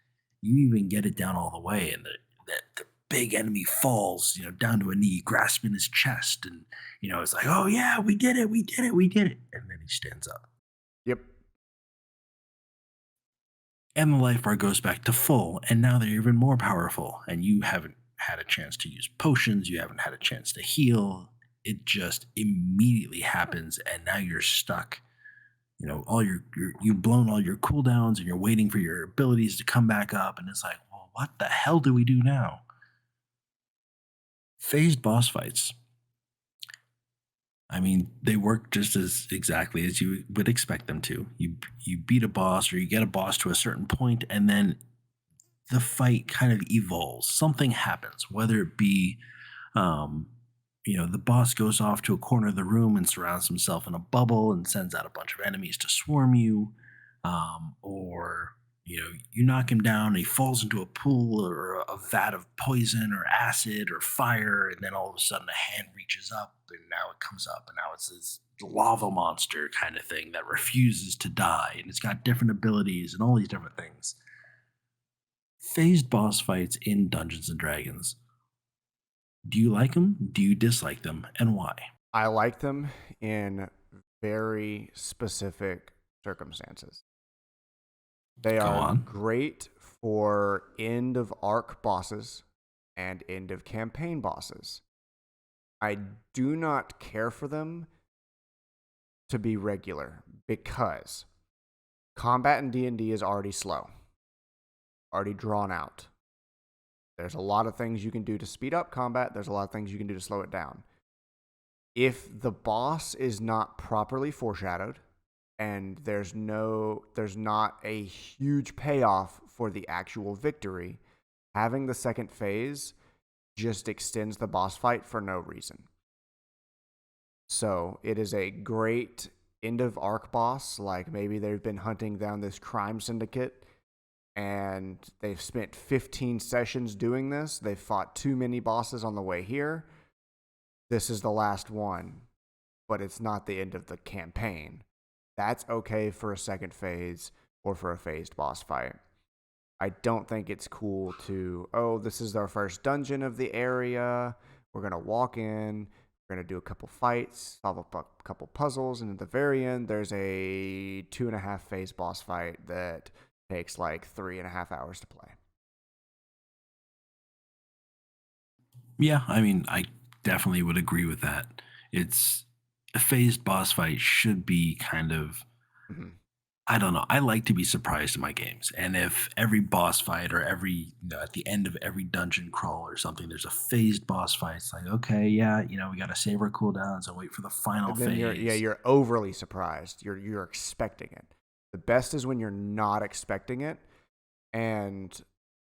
You even get it down all the way, and the big enemy falls, down to a knee, grasping his chest, and it's like, oh yeah, we did it, we did it, we did it, and then he stands up. Yep. And the life bar goes back to full, and now they're even more powerful, and you haven't had a chance to use potions, you haven't had a chance to heal. It just immediately happens, and now you're stuck. All you've blown all your cooldowns, and you're waiting for your abilities to come back up, and it's like, well, what the hell do we do now? Phased boss fights, I mean, they work just as exactly as you would expect them to. You beat a boss, or you get a boss to a certain point, and then the fight kind of evolves. Something happens, whether it be, um, the boss goes off to a corner of the room and surrounds himself in a bubble and sends out a bunch of enemies to swarm you, or you knock him down and he falls into a pool or a vat of poison or acid or fire, and then all of a sudden a hand reaches up and now it comes up and now it's this lava monster kind of thing that refuses to die, and it's got different abilities and all these different things. Phased boss fights in Dungeons and Dragons. Do you like them? Do you dislike them? And why? I like them in very specific circumstances. They Go are on. great for end of arc bosses and end of campaign bosses. I do not care for them to be regular because combat in D&D is already slow, already drawn out. There's a lot of things you can do to speed up combat. There's a lot of things you can do to slow it down. If the boss is not properly foreshadowed and there's not a huge payoff for the actual victory, having the second phase just extends the boss fight for no reason. So it is a great end of arc boss, like maybe they've been hunting down this crime syndicate and they've spent 15 sessions doing this. They've fought too many bosses on the way here. This is the last one, but it's not the end of the campaign. That's okay for a second phase or for a phased boss fight. I don't think it's cool to, this is our first dungeon of the area. We're going to walk in. We're going to do a couple fights, solve a couple puzzles, and at the very end, there's a 2.5 phase boss fight that takes like 3.5 hours to play. Yeah, I mean, I definitely would agree with that. It's a phased boss fight should be kind of, I don't know. I like to be surprised in my games. And if every boss fight or at the end of every dungeon crawl or something, there's a phased boss fight, it's like, okay, yeah, we got to save our cooldowns and wait for the final And then phase. you're overly surprised. You're expecting it. The best is when you're not expecting it. And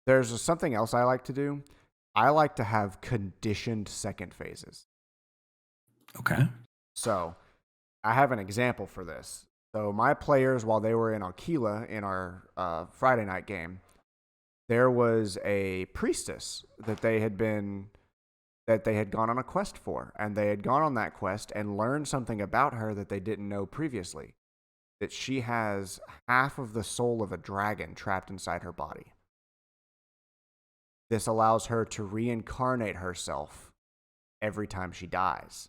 there's something else I like to do. I like to have conditioned second phases. Okay. So I have an example for this. So my players, while they were in Aquila in our Friday night game, there was a priestess that they had gone on a quest for, and they had gone on that quest and learned something about her that they didn't know previously, that she has half of the soul of a dragon trapped inside her body. This allows her to reincarnate herself every time she dies.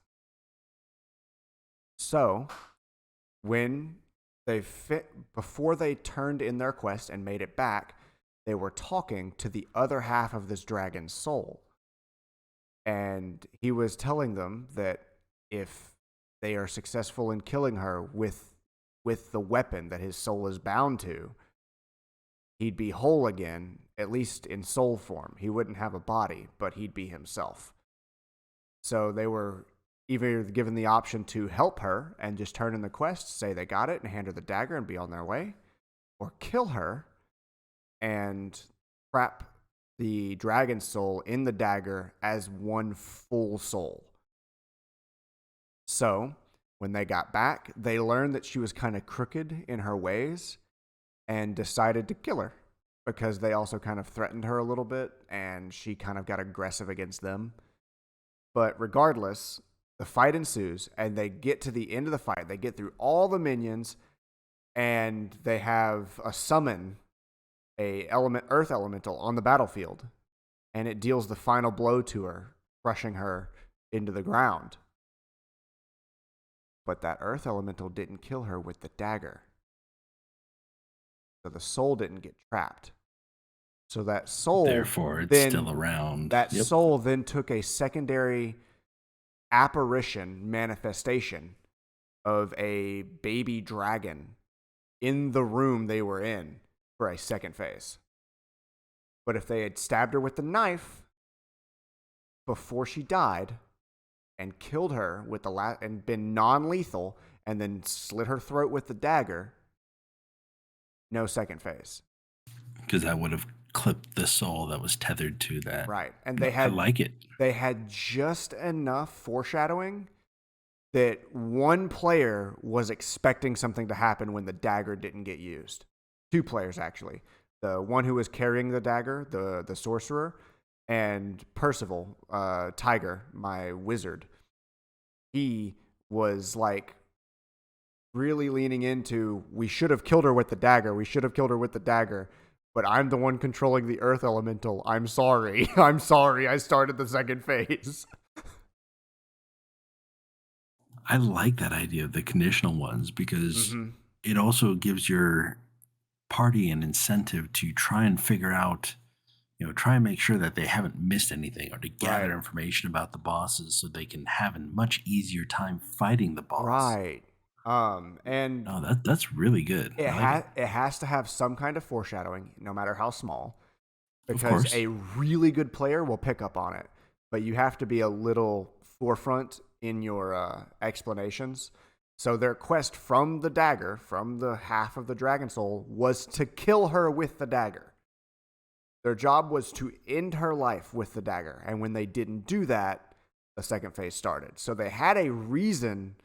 So, before they turned in their quest and made it back, they were talking to the other half of this dragon's soul. And he was telling them that if they are successful in killing her with the weapon that his soul is bound to, he'd be whole again, at least in soul form. He wouldn't have a body, but he'd be himself. So they were either given the option to help her and just turn in the quest, say they got it, and hand her the dagger and be on their way, or kill her and trap the dragon soul in the dagger as one full soul. So, when they got back, they learned that she was kind of crooked in her ways and decided to kill her because they also kind of threatened her a little bit and she kind of got aggressive against them. But regardless, the fight ensues and they get to the end of the fight. They get through all the minions and they have a summon earth elemental on the battlefield, and it deals the final blow to her, crushing her into the ground. But that earth elemental didn't kill her with the dagger. So the soul didn't get trapped. So that soul, therefore, it's still around. That soul then took a secondary apparition manifestation of a baby dragon in the room they were in for a second phase. But if they had stabbed her with the knife before she died and killed her with and been non-lethal and then slit her throat with the dagger, no second phase. Because that would have clipped the soul that was tethered to that. Right. And I like it. They had just enough foreshadowing that one player was expecting something to happen when the dagger didn't get used. Two players, actually. The one who was carrying the dagger, the sorcerer, and Percival, Tiger, my wizard. He was like really leaning into, we should have killed her with the dagger. But I'm the one controlling the earth elemental. I'm sorry. I'm sorry. I started the second phase. I like that idea of the conditional ones because it also gives your party an incentive to try and figure out, try and make sure that they haven't missed anything or to gather information about the bosses so they can have a much easier time fighting the boss. Right. And that's really good. It has to have some kind of foreshadowing, no matter how small, because a really good player will pick up on it. But you have to be a little forefront in your explanations. So their quest from the dagger, from the half of the dragon soul, was to kill her with the dagger. Their job was to end her life with the dagger. And when they didn't do that, the second phase started. So they had a reason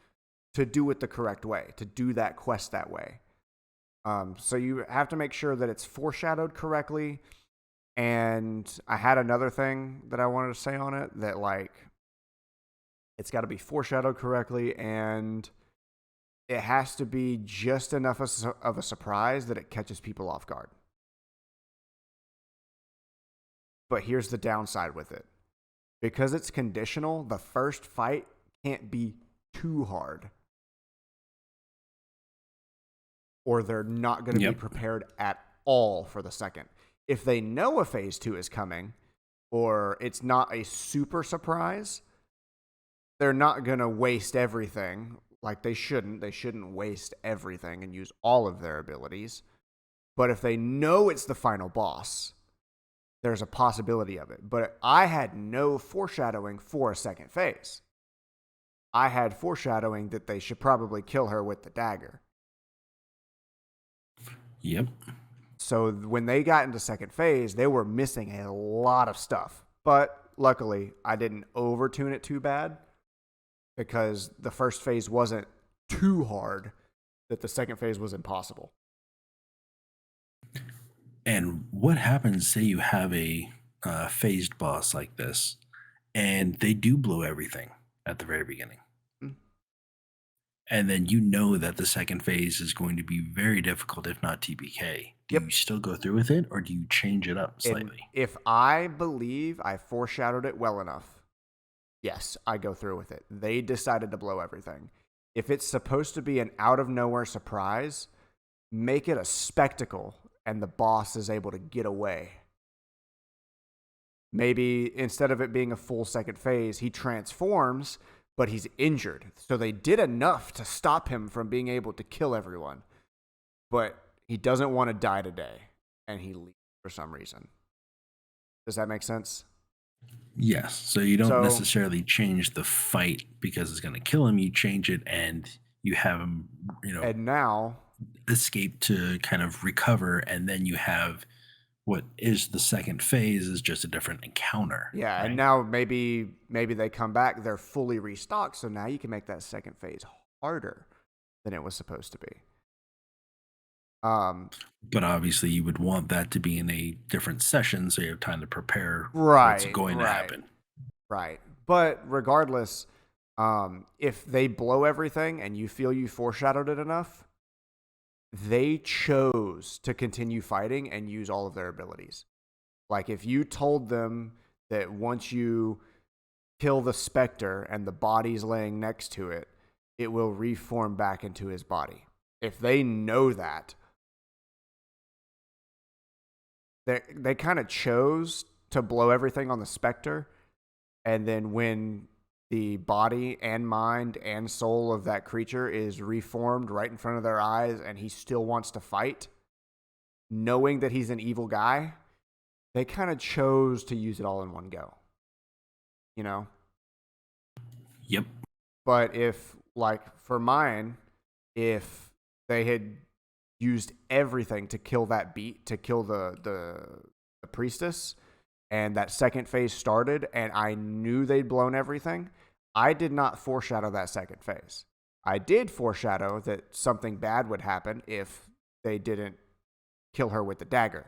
to do it the correct way, to do that quest that way. So you have to make sure that it's foreshadowed correctly. And I had another thing that I wanted to say on it, that it's got to be foreshadowed correctly, and it has to be just enough of a surprise that it catches people off guard. But here's the downside with it. Because it's conditional, the first fight can't be too hard, or they're not going to be prepared at all for the second. If they know a phase 2 is coming, or it's not a super surprise, they're not going to waste everything. Like they shouldn't. They shouldn't waste everything and use all of their abilities. But if they know it's the final boss, there's a possibility of it. But I had no foreshadowing for a second phase. I had foreshadowing that they should probably kill her with the dagger. Yep. So when they got into second phase, they were missing a lot of stuff. But luckily, I didn't overtune it too bad, because the first phase wasn't too hard. that the second phase was impossible. And what happens, say you have a phased boss like this, and they do blow everything at the very beginning. Mm. And then you know that the second phase is going to be very difficult, if not TPK. Do Yep. you still go through with it, or do you change it up slightly? And if I believe I foreshadowed it well enough, yes, I go through with it. They decided to blow everything. If it's supposed to be an out-of-nowhere surprise, make it a spectacle and the boss is able to get away. Maybe instead of it being a full second phase, he transforms, but he's injured. So they did enough to stop him from being able to kill everyone. But he doesn't want to die today, and he leaves for some reason. Does that make sense? Yes. So you don't necessarily change the fight because it's going to kill him. You change it and you have him, and now escape to kind of recover, and then you have what is the second phase is just a different encounter. Yeah, right? And now maybe they come back, they're fully restocked, so now you can make that second phase harder than it was supposed to be. But obviously you would want that to be in a different session so you have time to prepare what's going to happen. Right. But regardless, if they blow everything and you feel you foreshadowed it enough, they chose to continue fighting and use all of their abilities. Like if you told them that once you kill the specter and the body's laying next to it, it will reform back into his body. If they know that, they kind of chose to blow everything on the specter, and then when the body and mind and soul of that creature is reformed right in front of their eyes and he still wants to fight, knowing that he's an evil guy, they kind of chose to use it all in one go. Yep. But if, like for mine, if they had used everything to kill that to kill the priestess, and that second phase started and I knew they'd blown everything, I did not foreshadow that second phase. I did foreshadow that something bad would happen if they didn't kill her with the dagger.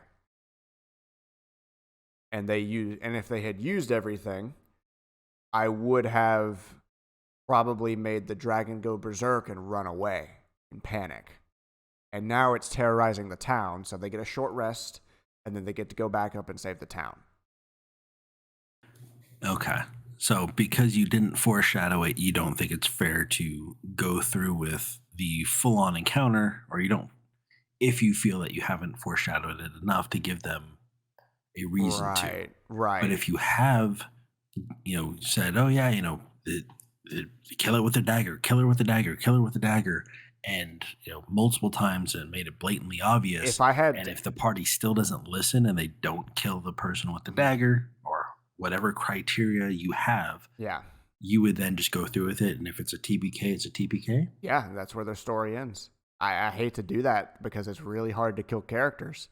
And if they had used everything, I would have probably made the dragon go berserk and run away in panic. And now it's terrorizing the town, so they get a short rest, and then they get to go back up and save the town. Okay. So because you didn't foreshadow it, you don't think it's fair to go through with the full-on encounter, or you don't, if you feel that you haven't foreshadowed it enough to give them a reason to. Right. But if you have, said, oh yeah, kill it with a dagger, kill her with a dagger, kill her with a dagger, and multiple times and made it blatantly obvious. If the party still doesn't listen and they don't kill the person with the dagger or whatever criteria you have, you would then just go through with it. And if it's a TPK, it's a TPK. Yeah, that's where their story ends. I hate to do that because it's really hard to kill characters,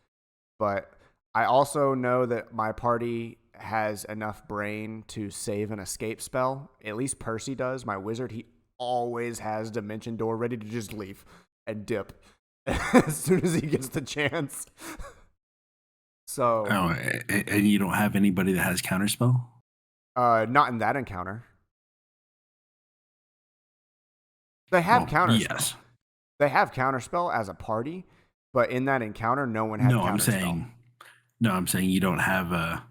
but I also know that my party has enough brain to save an escape spell. At least Percy does. My wizard, he always has Dimension Door ready to just leave and dip as soon as he gets the chance. So. Oh, and you don't have anybody that has counterspell? Not in that encounter. They have counterspell. Yes. They have counterspell as a party, but in that encounter, no one had counterspell. I'm saying you don't have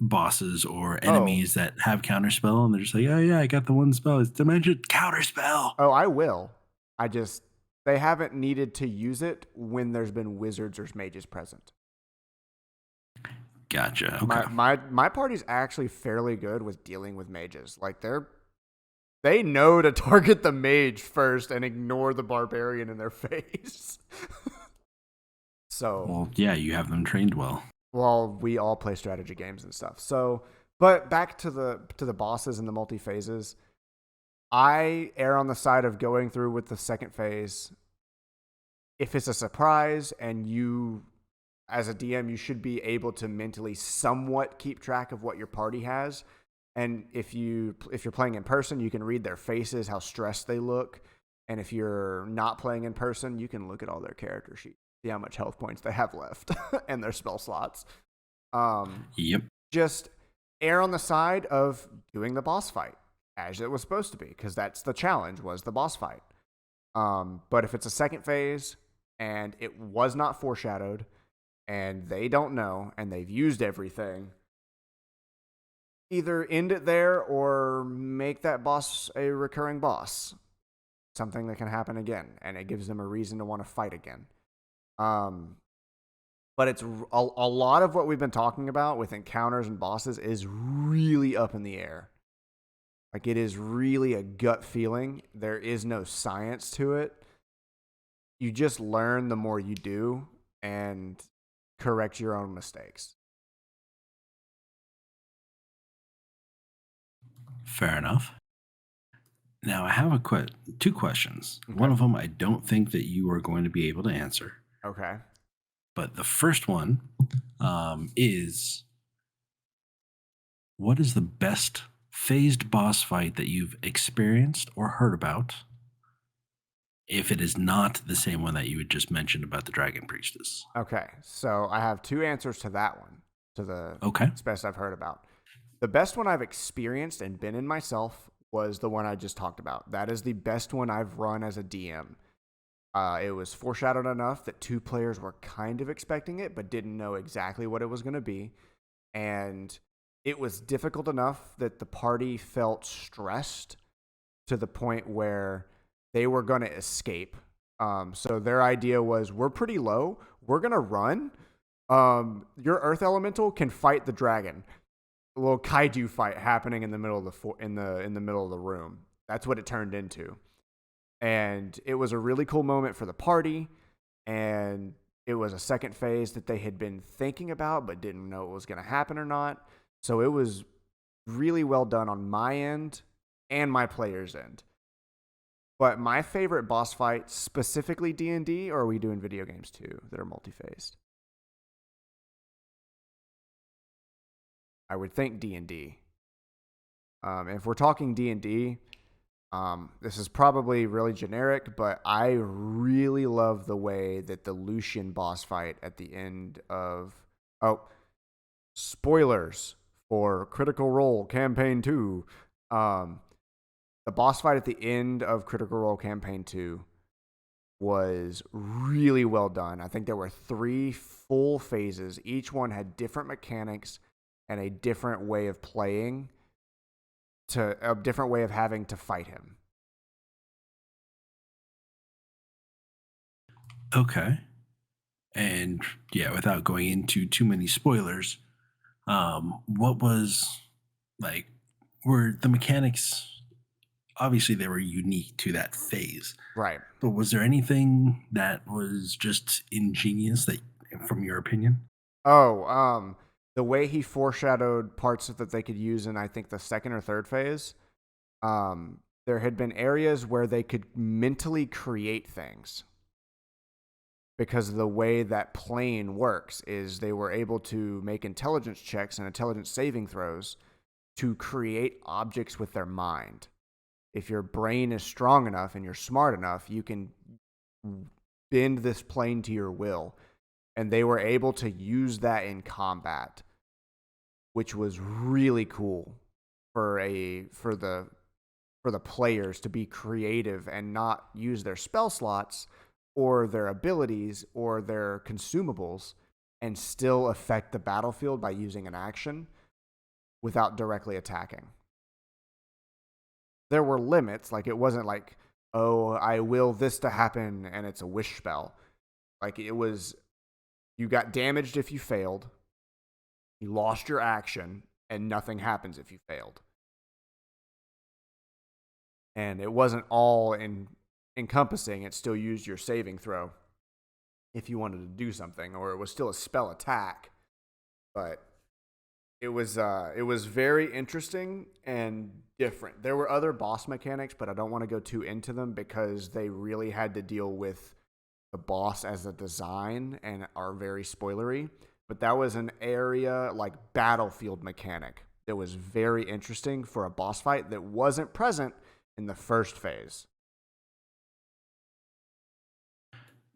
bosses or enemies that have counterspell, and they're just like, oh yeah, I got the one spell. It's Dimension Counterspell. Oh, I will. They haven't needed to use it when there's been wizards or mages present. Gotcha. Okay. My party's actually fairly good with dealing with mages. Like they know to target the mage first and ignore the barbarian in their face. So. Well, yeah, you have them trained well. Well, we all play strategy games and stuff. So, but back to the bosses and the multi phases. I err on the side of going through with the second phase. If it's a surprise and you, as a DM, you should be able to mentally somewhat keep track of what your party has. And if you're playing in person, you can read their faces, how stressed they look. And if you're not playing in person, you can look at all their character sheets, see how much health points they have left and their spell slots. Yep. Just err on the side of doing the boss fight as it was supposed to be, because that's the challenge, was the boss fight. But if it's a second phase and it was not foreshadowed and they don't know and they've used everything, either end it there or make that boss a recurring boss. Something that can happen again, and it gives them a reason to want to fight again. But it's a lot of what we've been talking about with encounters and bosses is really up in the air. Like, it is really a gut feeling. There is no science to it. You just learn the more you do and correct your own mistakes. Fair enough. Now, I have two questions. Okay. One of them I don't think that you are going to be able to answer. Okay. But the first one is, what is the best phased boss fight that you've experienced or heard about, if it is not the same one that you had just mentioned about the Dragon Priestess? Okay. So I have two answers to that one, to the best I've heard about. The best one I've experienced and been in myself was the one I just talked about. That is the best one I've run as a DM. It was foreshadowed enough that two players were kind of expecting it, but didn't know exactly what it was going to be. And it was difficult enough that the party felt stressed to the point where they were going to escape. So their idea was, we're pretty low. We're going to run. Your Earth Elemental can fight the dragon. A little kaiju fight happening in the middle of the middle of the room. That's what it turned into. And it was a really cool moment for the party, and it was a second phase that they had been thinking about but didn't know it was going to happen or not. So it was really well done on my end and my players' end. But my favorite boss fight, specifically D&D, or are we doing video games too that are multi-phased? I would think D&D. If we're talking D&D, this is probably really generic, but I really love the way that the Lucian boss fight at the end of... Oh, spoilers for Critical Role Campaign 2. The boss fight at the end of Critical Role Campaign 2 was really well done. I think there were 3 full phases. Each one had different mechanics and a different way of playing, a different way of having to fight him. Okay. And yeah, without going into too many spoilers, what was, like, were the mechanics, obviously they were unique to that phase. Right. But was there anything that was just ingenious, that, from your opinion? Oh, the way he foreshadowed parts that they could use in, I think, the second or third phase, there had been areas where they could mentally create things. Because the way that plane works is they were able to make intelligence checks and intelligence saving throws to create objects with their mind. If your brain is strong enough and you're smart enough, you can bend this plane to your will. And they were able to use that in combat, which was really cool for the players to be creative and not use their spell slots or their abilities or their consumables and still affect the battlefield by using an action without directly attacking. There were limits, like it wasn't like, oh, I will this to happen and it's a wish spell. Like, it was, you got damaged if you failed, you lost your action, and nothing happens if you failed. And it wasn't all encompassing. It still used your saving throw if you wanted to do something, or it was still a spell attack. But it was very interesting and different. There were other boss mechanics, but I don't want to go too into them because they really had to deal with the boss as a design and are very spoilery. But that was an area like battlefield mechanic that was very interesting for a boss fight that wasn't present in the first phase.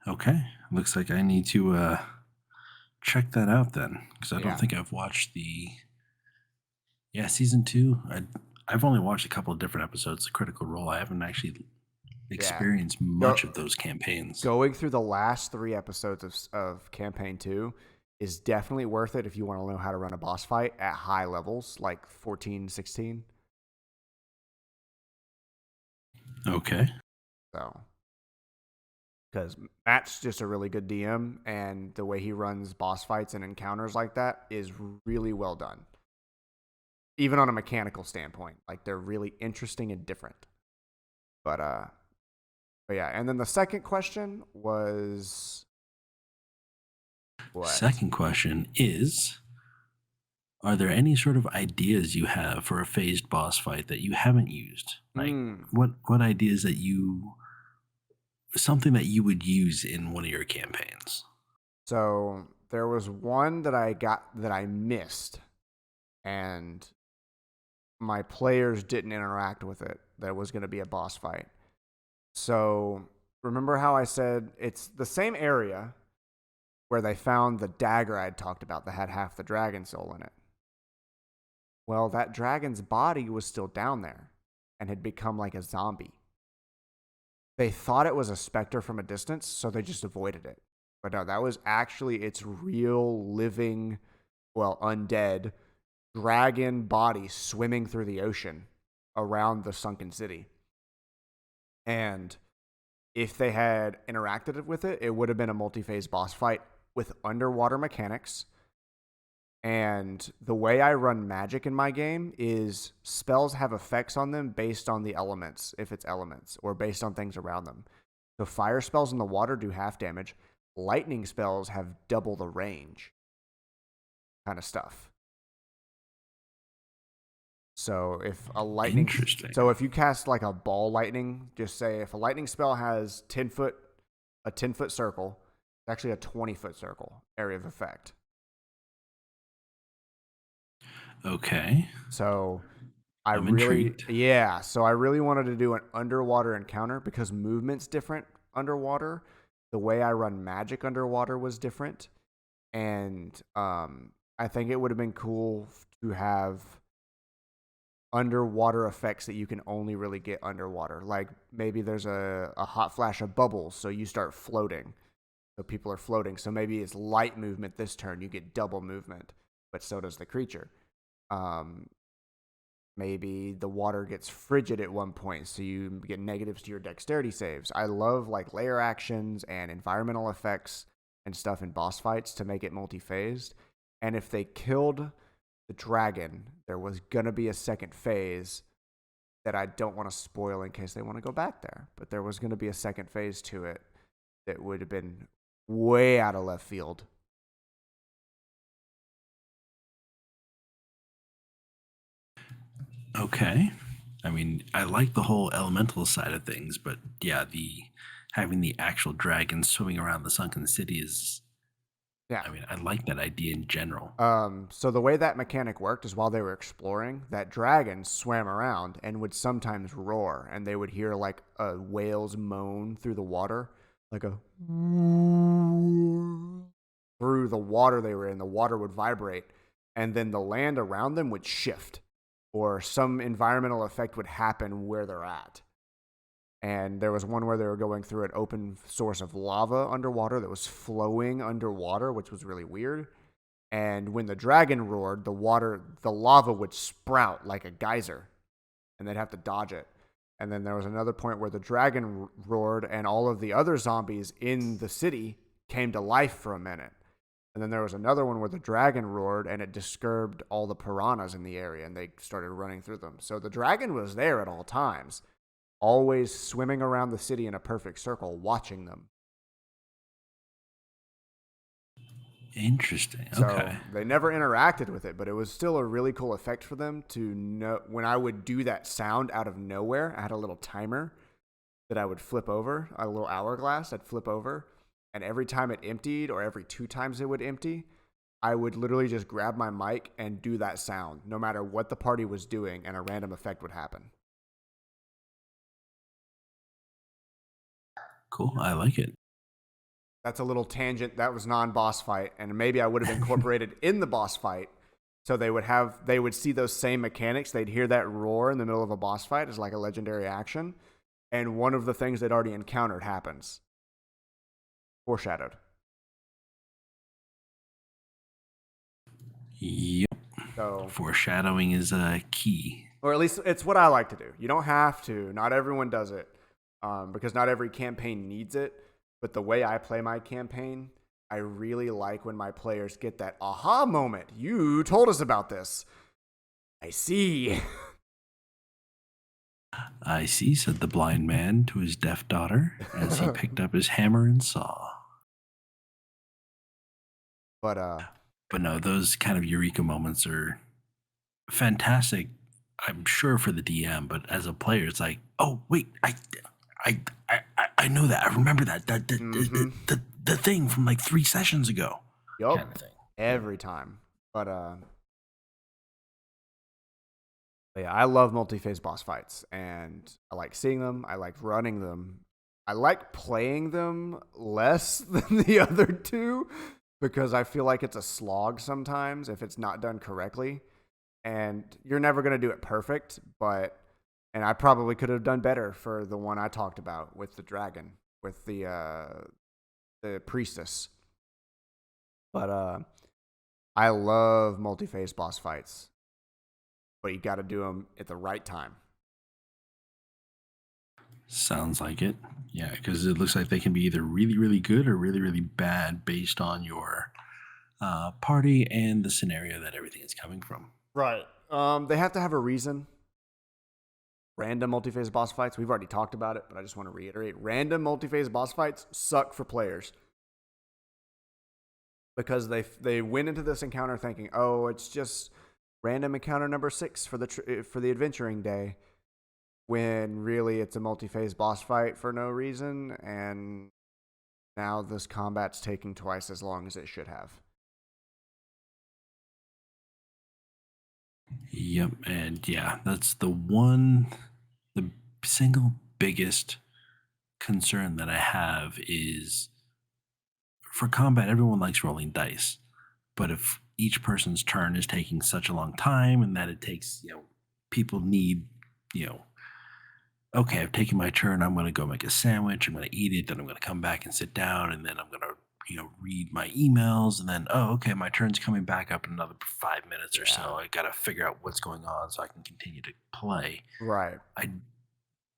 Okay. Looks like I need to check that out then, because I don't Yeah. think I've watched the season two. I've only watched a couple of different episodes of Critical Role. I haven't actually Yeah. experienced Go, much of those campaigns. going through the last 3 episodes of campaign 2 is definitely worth it if you want to know how to run a boss fight at high levels, like 14, 16. Okay. So, because Matt's just a really good DM, and the way he runs boss fights and encounters like that is really well done. Even on a mechanical standpoint, like they're really interesting and different. But yeah, and then the second question was what? Second question is, are there any sort of ideas you have for a phased boss fight that you haven't used? Like Hmm. what ideas that you something that you would use in one of your campaigns? So there was one that I missed, and my players didn't interact with it. That was going to be a boss fight. So remember how I said it's the same area where they found the dagger I'd talked about that had half the dragon soul in it. Well, that dragon's body was still down there and had become like a zombie. They thought it was a specter from a distance, so they just avoided it. But no, that was actually its real living, well, undead dragon body swimming through the ocean around the sunken city. And if they had interacted with it, it would have been a multi-phase boss fight with underwater mechanics. And the way I run magic in my game is spells have effects on them based on the elements, if it's elements, or based on things around them. So fire spells in the water do half damage. Lightning spells have double the range, kind of stuff. So Interesting. if you cast like a ball lightning, just say if a lightning spell has a 10-foot circle, it's actually a 20-foot circle area of effect. Okay. So I'm intrigued. so I really wanted to do an underwater encounter because movement's different underwater. The way I run magic underwater was different. And I think it would have been cool to have underwater effects that you can only really get underwater. Like maybe there's a hot flash of bubbles, so you start floating. So people are floating. So maybe it's light movement this turn, you get double movement, but so does the creature. Um, Maybe the water gets frigid at one point, so you get negatives to your dexterity saves. I love like layer actions and environmental effects and stuff in boss fights to make it multi-phased. And if they killed the dragon, there was gonna be a second phase that I don't want to spoil in case they want to go back there. But there was gonna be a second phase to it that would have been way out of left field. Okay. I mean, I like the whole elemental side of things, but yeah, the having the actual dragon swimming around the sunken city is Yeah. I mean, I like that idea in general. So the way that mechanic worked is while they were exploring, that dragon swam around and would sometimes roar, and they would hear like a whale's moan through the water, like a through the water they were in. The water would vibrate, and then the land around them would shift, or some environmental effect would happen where they're at. And there was one where they were going through an open source of lava underwater that was flowing underwater, which was really weird. And when the dragon roared, the lava would sprout like a geyser, and they'd have to dodge it. And then there was another point where the dragon roared, and all of the other zombies in the city came to life for a minute. And then there was another one where the dragon roared, and it disturbed all the piranhas in the area, and they started running through them. So the dragon was there at all times, always swimming around the city in a perfect circle, watching them. Interesting. So Okay. they never interacted with it, but it was still a really cool effect for them to know. When I would do that sound out of nowhere, I had a little timer that I would flip over, a little hourglass I'd flip over. And every time it emptied, or every 2 times it would empty, I would literally just grab my mic and do that sound, no matter what the party was doing, and a random effect would happen. Cool. I like it. that's a little tangent. That was non-boss fight, and maybe I would have incorporated in the boss fight. So they would see those same mechanics. They'd hear that roar in the middle of a boss fight as like a legendary action, and one of the things they'd already encountered happens. Foreshadowed. Yep. So foreshadowing is a key. Or at least it's what I like to do. You don't have to. Not everyone does it, because not every campaign needs it. But the way I play my campaign, I really like when my players get that aha moment. You told us about this. I see. I see, said the blind man to his deaf daughter as he picked up his hammer and saw. But no, those kind of eureka moments are fantastic, I'm sure, for the DM, but as a player, it's like, oh wait, I know that. I remember that the thing from like 3 sessions ago. Yup. Kind of thing. Every time. But yeah, I love multi-phase boss fights, and I like seeing them. I like running them. I like playing them less than the other two because I feel like it's a slog sometimes if it's not done correctly. And you're never going to do it perfect, and I probably could have done better for the one I talked about with the dragon, with the priestess. But I love multi-phase boss fights, but you got to do them at the right time. Sounds like it. Yeah, because it looks like they can be either really, really good or really, really bad based on your party and the scenario that everything is coming from. Right. They have to have a reason. Random multi-phase boss fights, we've already talked about it, but I just want to reiterate. Random multi-phase boss fights suck for players. Because they went into this encounter thinking, oh, it's just random encounter number 6 for the adventuring day, when really it's a multi-phase boss fight for no reason, and now this combat's taking twice as long as it should have. Yep, and yeah, that's the single biggest concern that I have is for combat, everyone likes rolling dice. But if each person's turn is taking such a long time and that it takes, people need, okay, I've taken my turn, I'm going to go make a sandwich, I'm going to eat it, then I'm going to come back and sit down, and then I'm going to, read my emails, and then, oh, okay, my turn's coming back up in another 5 minutes or so. I got to figure out what's going on so I can continue to play. Right.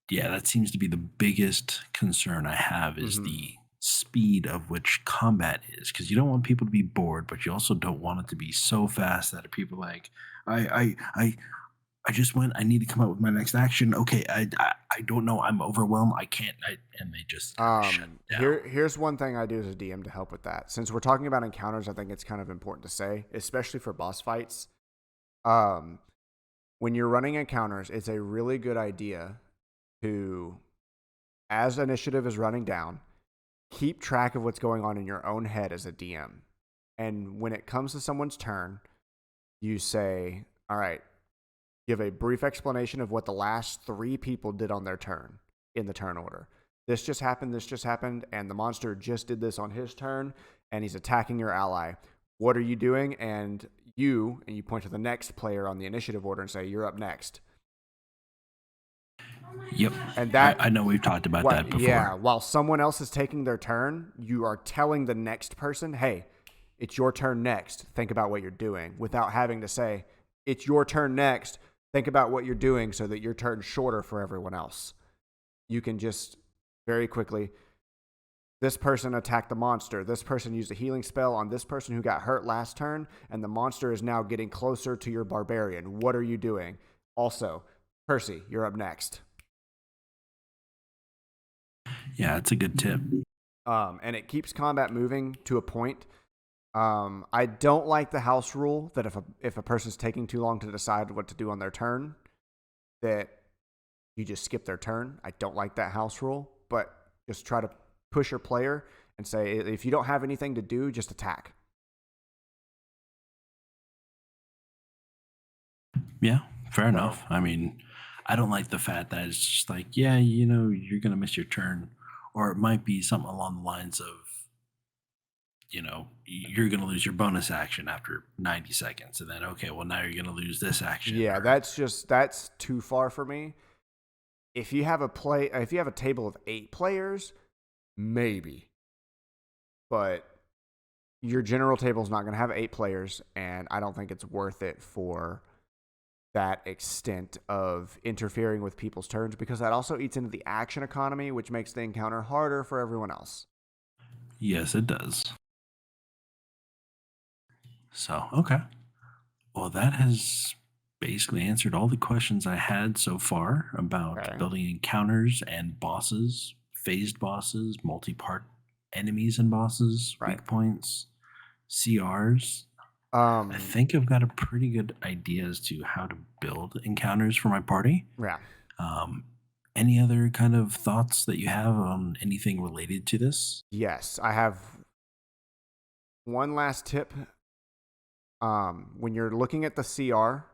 That seems to be the biggest concern I have is the speed of which combat is, because you don't want people to be bored, but you also don't want it to be so fast that people like, I just went, I need to come up with my next action. Okay, I don't know, I'm overwhelmed, I can't, and they just shut down. Here's one thing I do as a DM to help with that. Since we're talking about encounters, I think it's kind of important to say, especially for boss fights. When you're running encounters, it's a really good idea to, as initiative is running down, keep track of what's going on in your own head as a DM. And when it comes to someone's turn, you say, all right, give a brief explanation of what the last 3 people did on their turn in the turn order. This just happened, and the monster just did this on his turn, and he's attacking your ally. What are you doing? And you point to the next player on the initiative order and say, you're up next. Yep. And that I know we've talked about that before. Yeah, while someone else is taking their turn, you are telling the next person, hey, it's your turn next. Think about what you're doing, without having to say, it's your turn next. Think about what you're doing so that your turn's shorter for everyone else. You can just very quickly, this person attacked the monster. This person used a healing spell on this person who got hurt last turn, and the monster is now getting closer to your barbarian. What are you doing? Also, Percy, you're up next. Yeah, it's a good tip. And it keeps combat moving to a point. I don't like the house rule that if a person's taking too long to decide what to do on their turn, that you just skip their turn. I don't like that house rule, but just try to push your player and say, if you don't have anything to do, just attack. Yeah, fair enough. I mean, I don't like the fact that it's just like, you're going to miss your turn. Or it might be something along the lines of, you're going to lose your bonus action after 90 seconds. And then, okay, well, now you're going to lose this action. Yeah, Or, that's too far for me. If you have a table of 8 players, maybe. But your general table is not going to have 8 players, and I don't think it's worth it for that extent of interfering with people's turns, because that also eats into the action economy, which makes the encounter harder for everyone else. yes, it does. So, okay. Well, that has basically answered all the questions I had so far about Okay. building encounters and bosses, phased bosses, multi part enemies and bosses, Right. weak points, CRs. I Um, think I've got a pretty good idea as to how to build encounters for my party. yeah. Um, any other kind of thoughts that you have on anything related to this? Yes, I have one last tip. When you're looking at the CR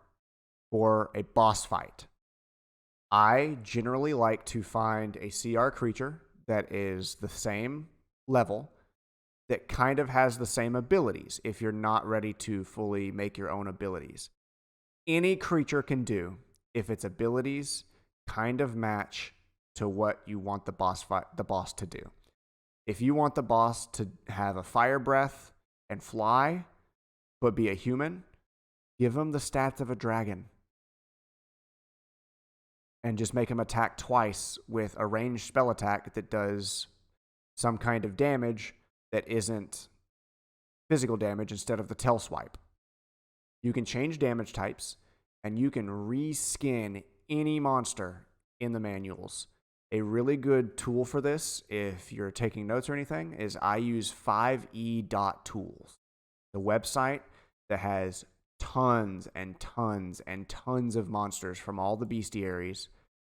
for a boss fight, I generally like to find a CR creature that is the same level, that kind of has the same abilities if you're not ready to fully make your own abilities. Any creature can do if its abilities kind of match to what you want the boss to do. If you want the boss to have a fire breath and fly, but be a human, give him the stats of a dragon. And just make him attack twice with a ranged spell attack that does some kind of damage that isn't physical damage instead of the tail swipe. You can change damage types, and you can reskin any monster in the manuals. A really good tool for this, if you're taking notes or anything, is I use 5e.tools, the website that has tons and tons and tons of monsters from all the bestiaries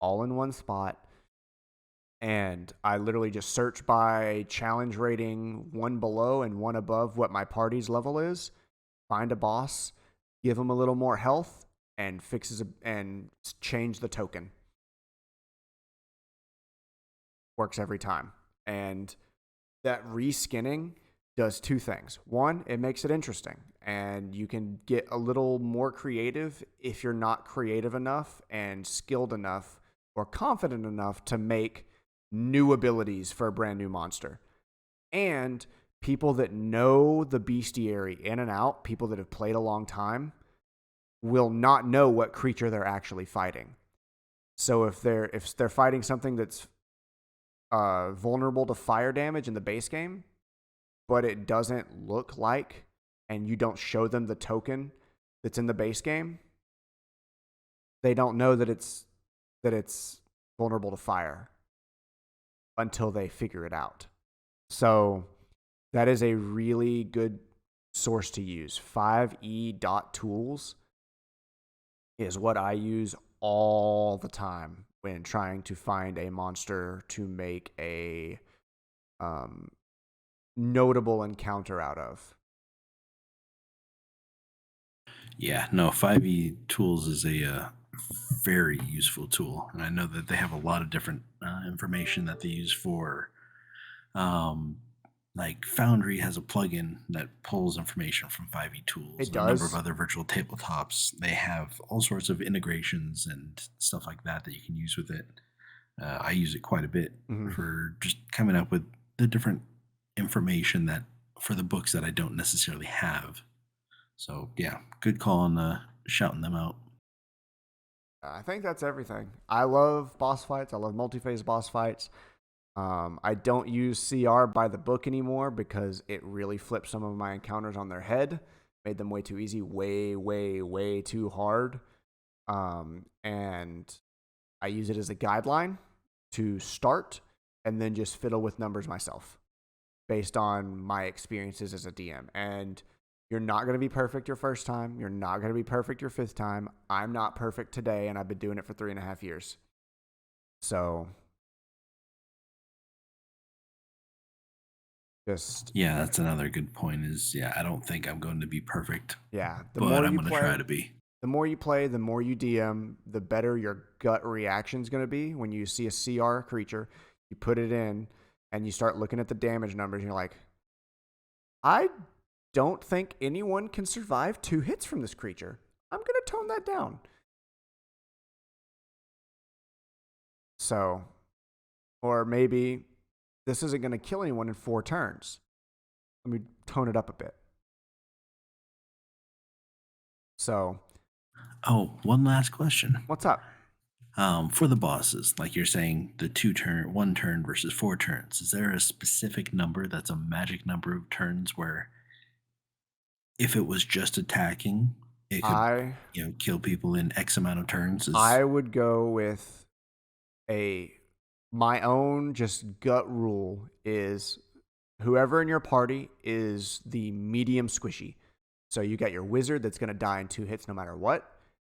all in one spot. And I literally just search by challenge rating, one below and one above what my party's level is, find a boss, give them a little more health, and and change the token. Works every time. And that reskinning does 2 things. One, it makes it interesting, and you can get a little more creative if you're not creative enough and skilled enough or confident enough to make new abilities for a brand new monster. And people that know the bestiary in and out, people that have played a long time, will not know what creature they're actually fighting. So if they're fighting something that's vulnerable to fire damage in the base game, but it doesn't look like, and you don't show them the token that's in the base game, they don't know that it's vulnerable to fire until they figure it out. So that is a really good source to use. 5e.tools is what I use all the time when trying to find a monster to make a notable encounter out of. Yeah, no, 5e Tools is a very useful tool. And I know that they have a lot of different information that they use for, um, like Foundry has a plugin that pulls information from 5e Tools. It And a number of does. other virtual tabletops. They have all sorts of integrations and stuff like that that you can use with it. I use it quite a bit for just coming up with the different information that for the books that I don't necessarily have. So yeah, good call on shouting them out. I think that's everything. I love boss fights. I love multi-phase boss fights. I don't use CR by the book anymore because it really flipped some of my encounters on their head, made them way too easy, way, way, way too hard. And I use it as a guideline to start and then just fiddle with numbers myself based on my experiences as a DM. And you're not going to be perfect your first time. You're not going to be perfect your 5th time. I'm not perfect today, and I've been doing it for 3.5 years. So just, Yeah, that's another good point. Is I don't think I'm going to be perfect, yeah, but I'm going to try to be. the more you play, the more you DM, the better your gut reaction is going to be. When you see a CR creature, you put it in and you start looking at the damage numbers and you're like, I don't think anyone can survive 2 hits from this creature. I'm going to tone that down. So, or maybe this isn't going to kill anyone in 4 turns. Let me tone it up a bit. So, Oh, one last question. what's up? For the bosses, like you're saying, the 1 turn versus 4 turns. Is there a specific number that's a magic number of turns where if it was just attacking, it could I kill people in X amount of turns? I would go with my own just gut rule is whoever in your party is the medium squishy. So you got your wizard that's going to die in 2 hits no matter what,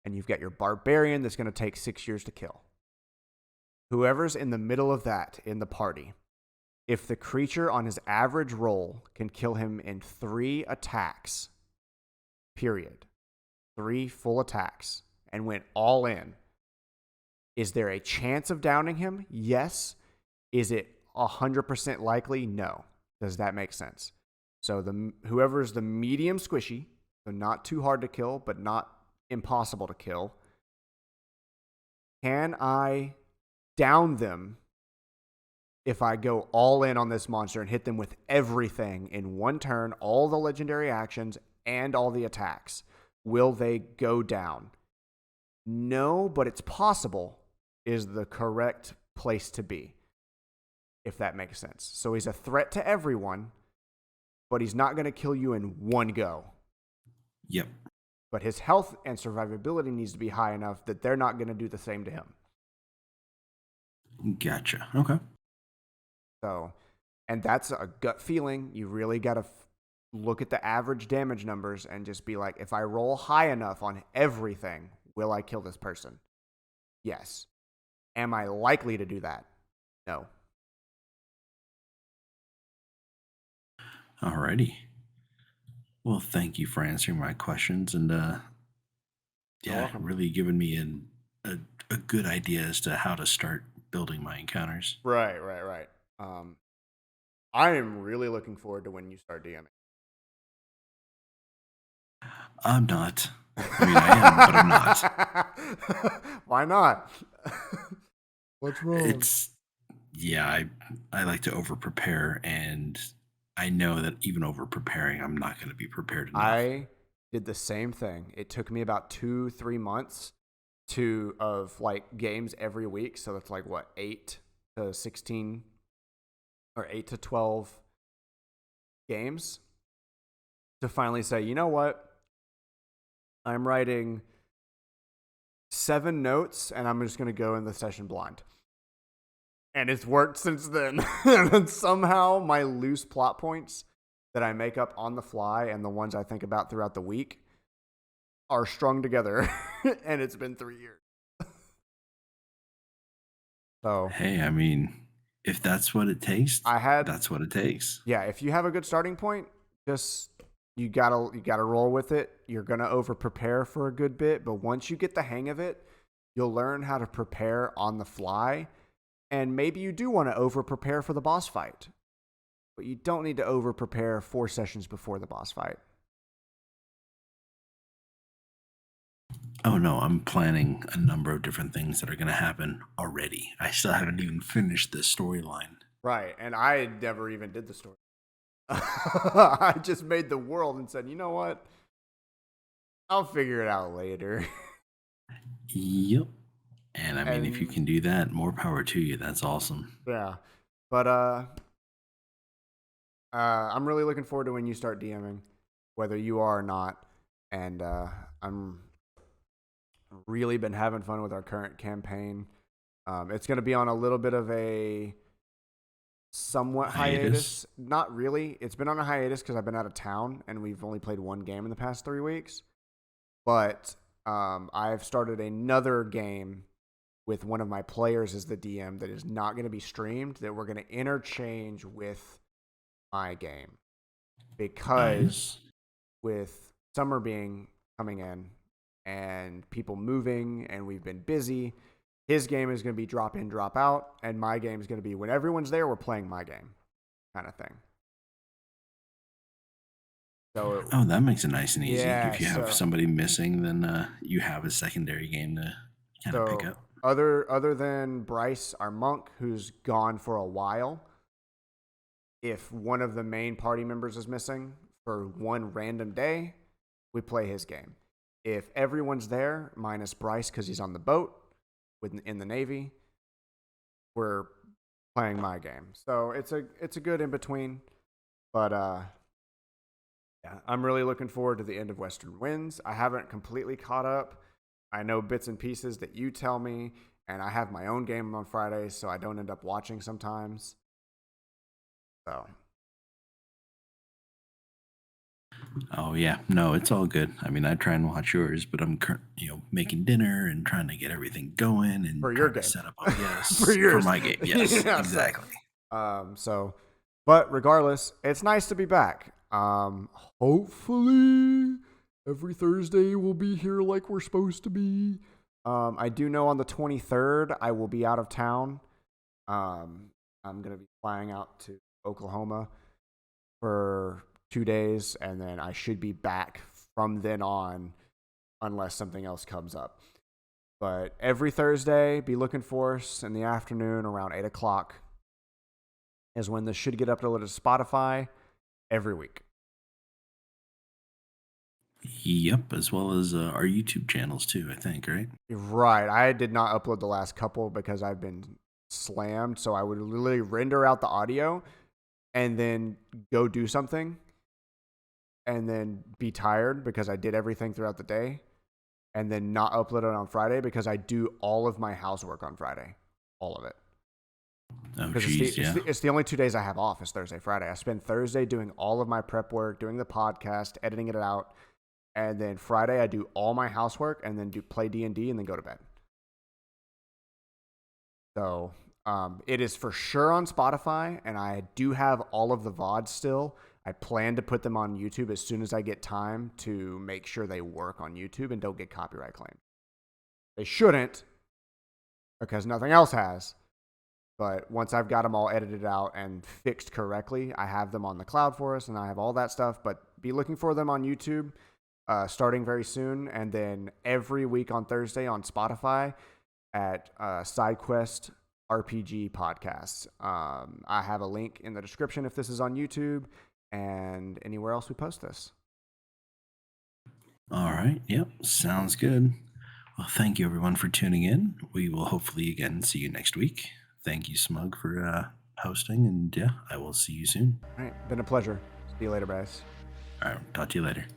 and you've got your barbarian that's going to take 6 years to kill. Whoever's in the middle of that in the party, if the creature on his average roll can kill him in 3 attacks, period, 3 full attacks, and went all in, is there a chance of downing him? Yes. Is it 100% likely? No. Does that make sense? So whoever's the medium squishy, so not too hard to kill, but not impossible to kill, can I down them if I go all in on this monster and hit them with everything in 1 turn, all the legendary actions and all the attacks? Will they go down? No, but it's possible is the correct place to be, if that makes sense. So he's a threat to everyone, but he's not going to kill you in 1 go. Yep. But his health and survivability needs to be high enough that they're not going to do the same to him. Gotcha. Okay. So, and that's a gut feeling. You really got to look at the average damage numbers and just be like, if I roll high enough on everything, will I kill this person? Yes. Am I likely to do that? No. Alrighty. Well, thank you for answering my questions and really giving me a good idea as to how to start building my encounters. Right. I am really looking forward to when you start DMing. I'm not. I mean, I am, but I'm not. Why not? What's wrong? I like to over prepare, and I know that even over preparing, I'm not going to be prepared enough. I did the same thing. It took me about 2-3 months of like games every week. So that's like what, 8 to 16 or 8 to 12 games to finally say, you know what? I'm writing 7 notes and I'm just going to go in the session blind. And it's worked since then. And then somehow my loose plot points that I make up on the fly and the ones I think about throughout the week are strung together. And it's been 3 years. So, hey, I mean, if that's what it takes, that's what it takes. Yeah, if you have a good starting point, just you gotta roll with it. You're gonna over prepare for a good bit, but once you get the hang of it, you'll learn how to prepare on the fly. And maybe you do want to over prepare for the boss fight, but you don't need to over prepare 4 sessions before the boss fight. Oh no, I'm planning a number of different things that are going to happen already. I still haven't even finished the storyline. Right, and I never even did the story. I just made the world and said, you know what? I'll figure it out later. Yep. And I mean, if you can do that, more power to you. That's awesome. Yeah. But I'm really looking forward to when you start DMing, whether you are or not. And I'm really been having fun with our current campaign. It's going to be on a little bit of a somewhat hiatus. Not really. It's been on a hiatus because I've been out of town and we've only played 1 game in the past 3 weeks. But I've started another game with one of my players as the DM that is not going to be streamed, that we're going to interchange with my game. Because with summer coming in and people moving and we've been busy, his game is going to be drop in, drop out, and my game is going to be when everyone's there, we're playing my game kind of thing. So Oh, that makes it nice and easy. yeah, If you have somebody missing, then you have a secondary game to kind of pick so up. other than Bryce, our monk, who's gone for a while, if one of the main party members is missing for one random day, we play his game. If everyone's there, minus Bryce because he's on the boat in the Navy, we're playing my game. So it's a good in between. But yeah, I'm really looking forward to the end of Western Winds. I haven't completely caught up. I know bits and pieces that you tell me, and I have my own game on Fridays, so I don't end up watching sometimes. So Oh yeah, no, it's all good. I mean, I try and watch yours, but I'm making dinner and trying to get everything going and for your trying to game, set up. Yes, for yours, for my game. Yes, yeah, exactly. But regardless, it's nice to be back. Hopefully every Thursday we'll be here like we're supposed to be. I do know on the 23rd I will be out of town. I'm gonna be flying out to Oklahoma for 2 days, and then I should be back from then on, unless something else comes up. But every Thursday, be looking for us in the afternoon around 8 o'clock is when this should get uploaded to Spotify every week. Yep, as well as our YouTube channels too, I think, right? Right. I did not upload the last couple because I've been slammed. So I would literally render out the audio and then go do something and then be tired because I did everything throughout the day and then not upload it on Friday because I do all of my housework on Friday. All of it. Oh, Because geez, yeah. it's the only 2 days I have off is Thursday, Friday. I spend Thursday doing all of my prep work, doing the podcast, editing it out. And then Friday I do all my housework and then play D&D and then go to bed. So it is for sure on Spotify, and I do have all of the VODs still. I plan to put them on YouTube as soon as I get time to make sure they work on YouTube and don't get copyright claimed. They shouldn't because nothing else has. But once I've got them all edited out and fixed correctly, I have them on the cloud for us and I have all that stuff. But be looking for them on YouTube starting very soon. And then every week on Thursday on Spotify at SideQuestRPG Podcast. I have a link in the description if this is on YouTube and anywhere else we post this. All right. Yep. Sounds good. Well, thank you everyone for tuning in. We will hopefully again see you next week. Thank you, Smug, for hosting. And yeah, I will see you soon. All right. Been a pleasure. See you later, guys. All right. Talk to you later.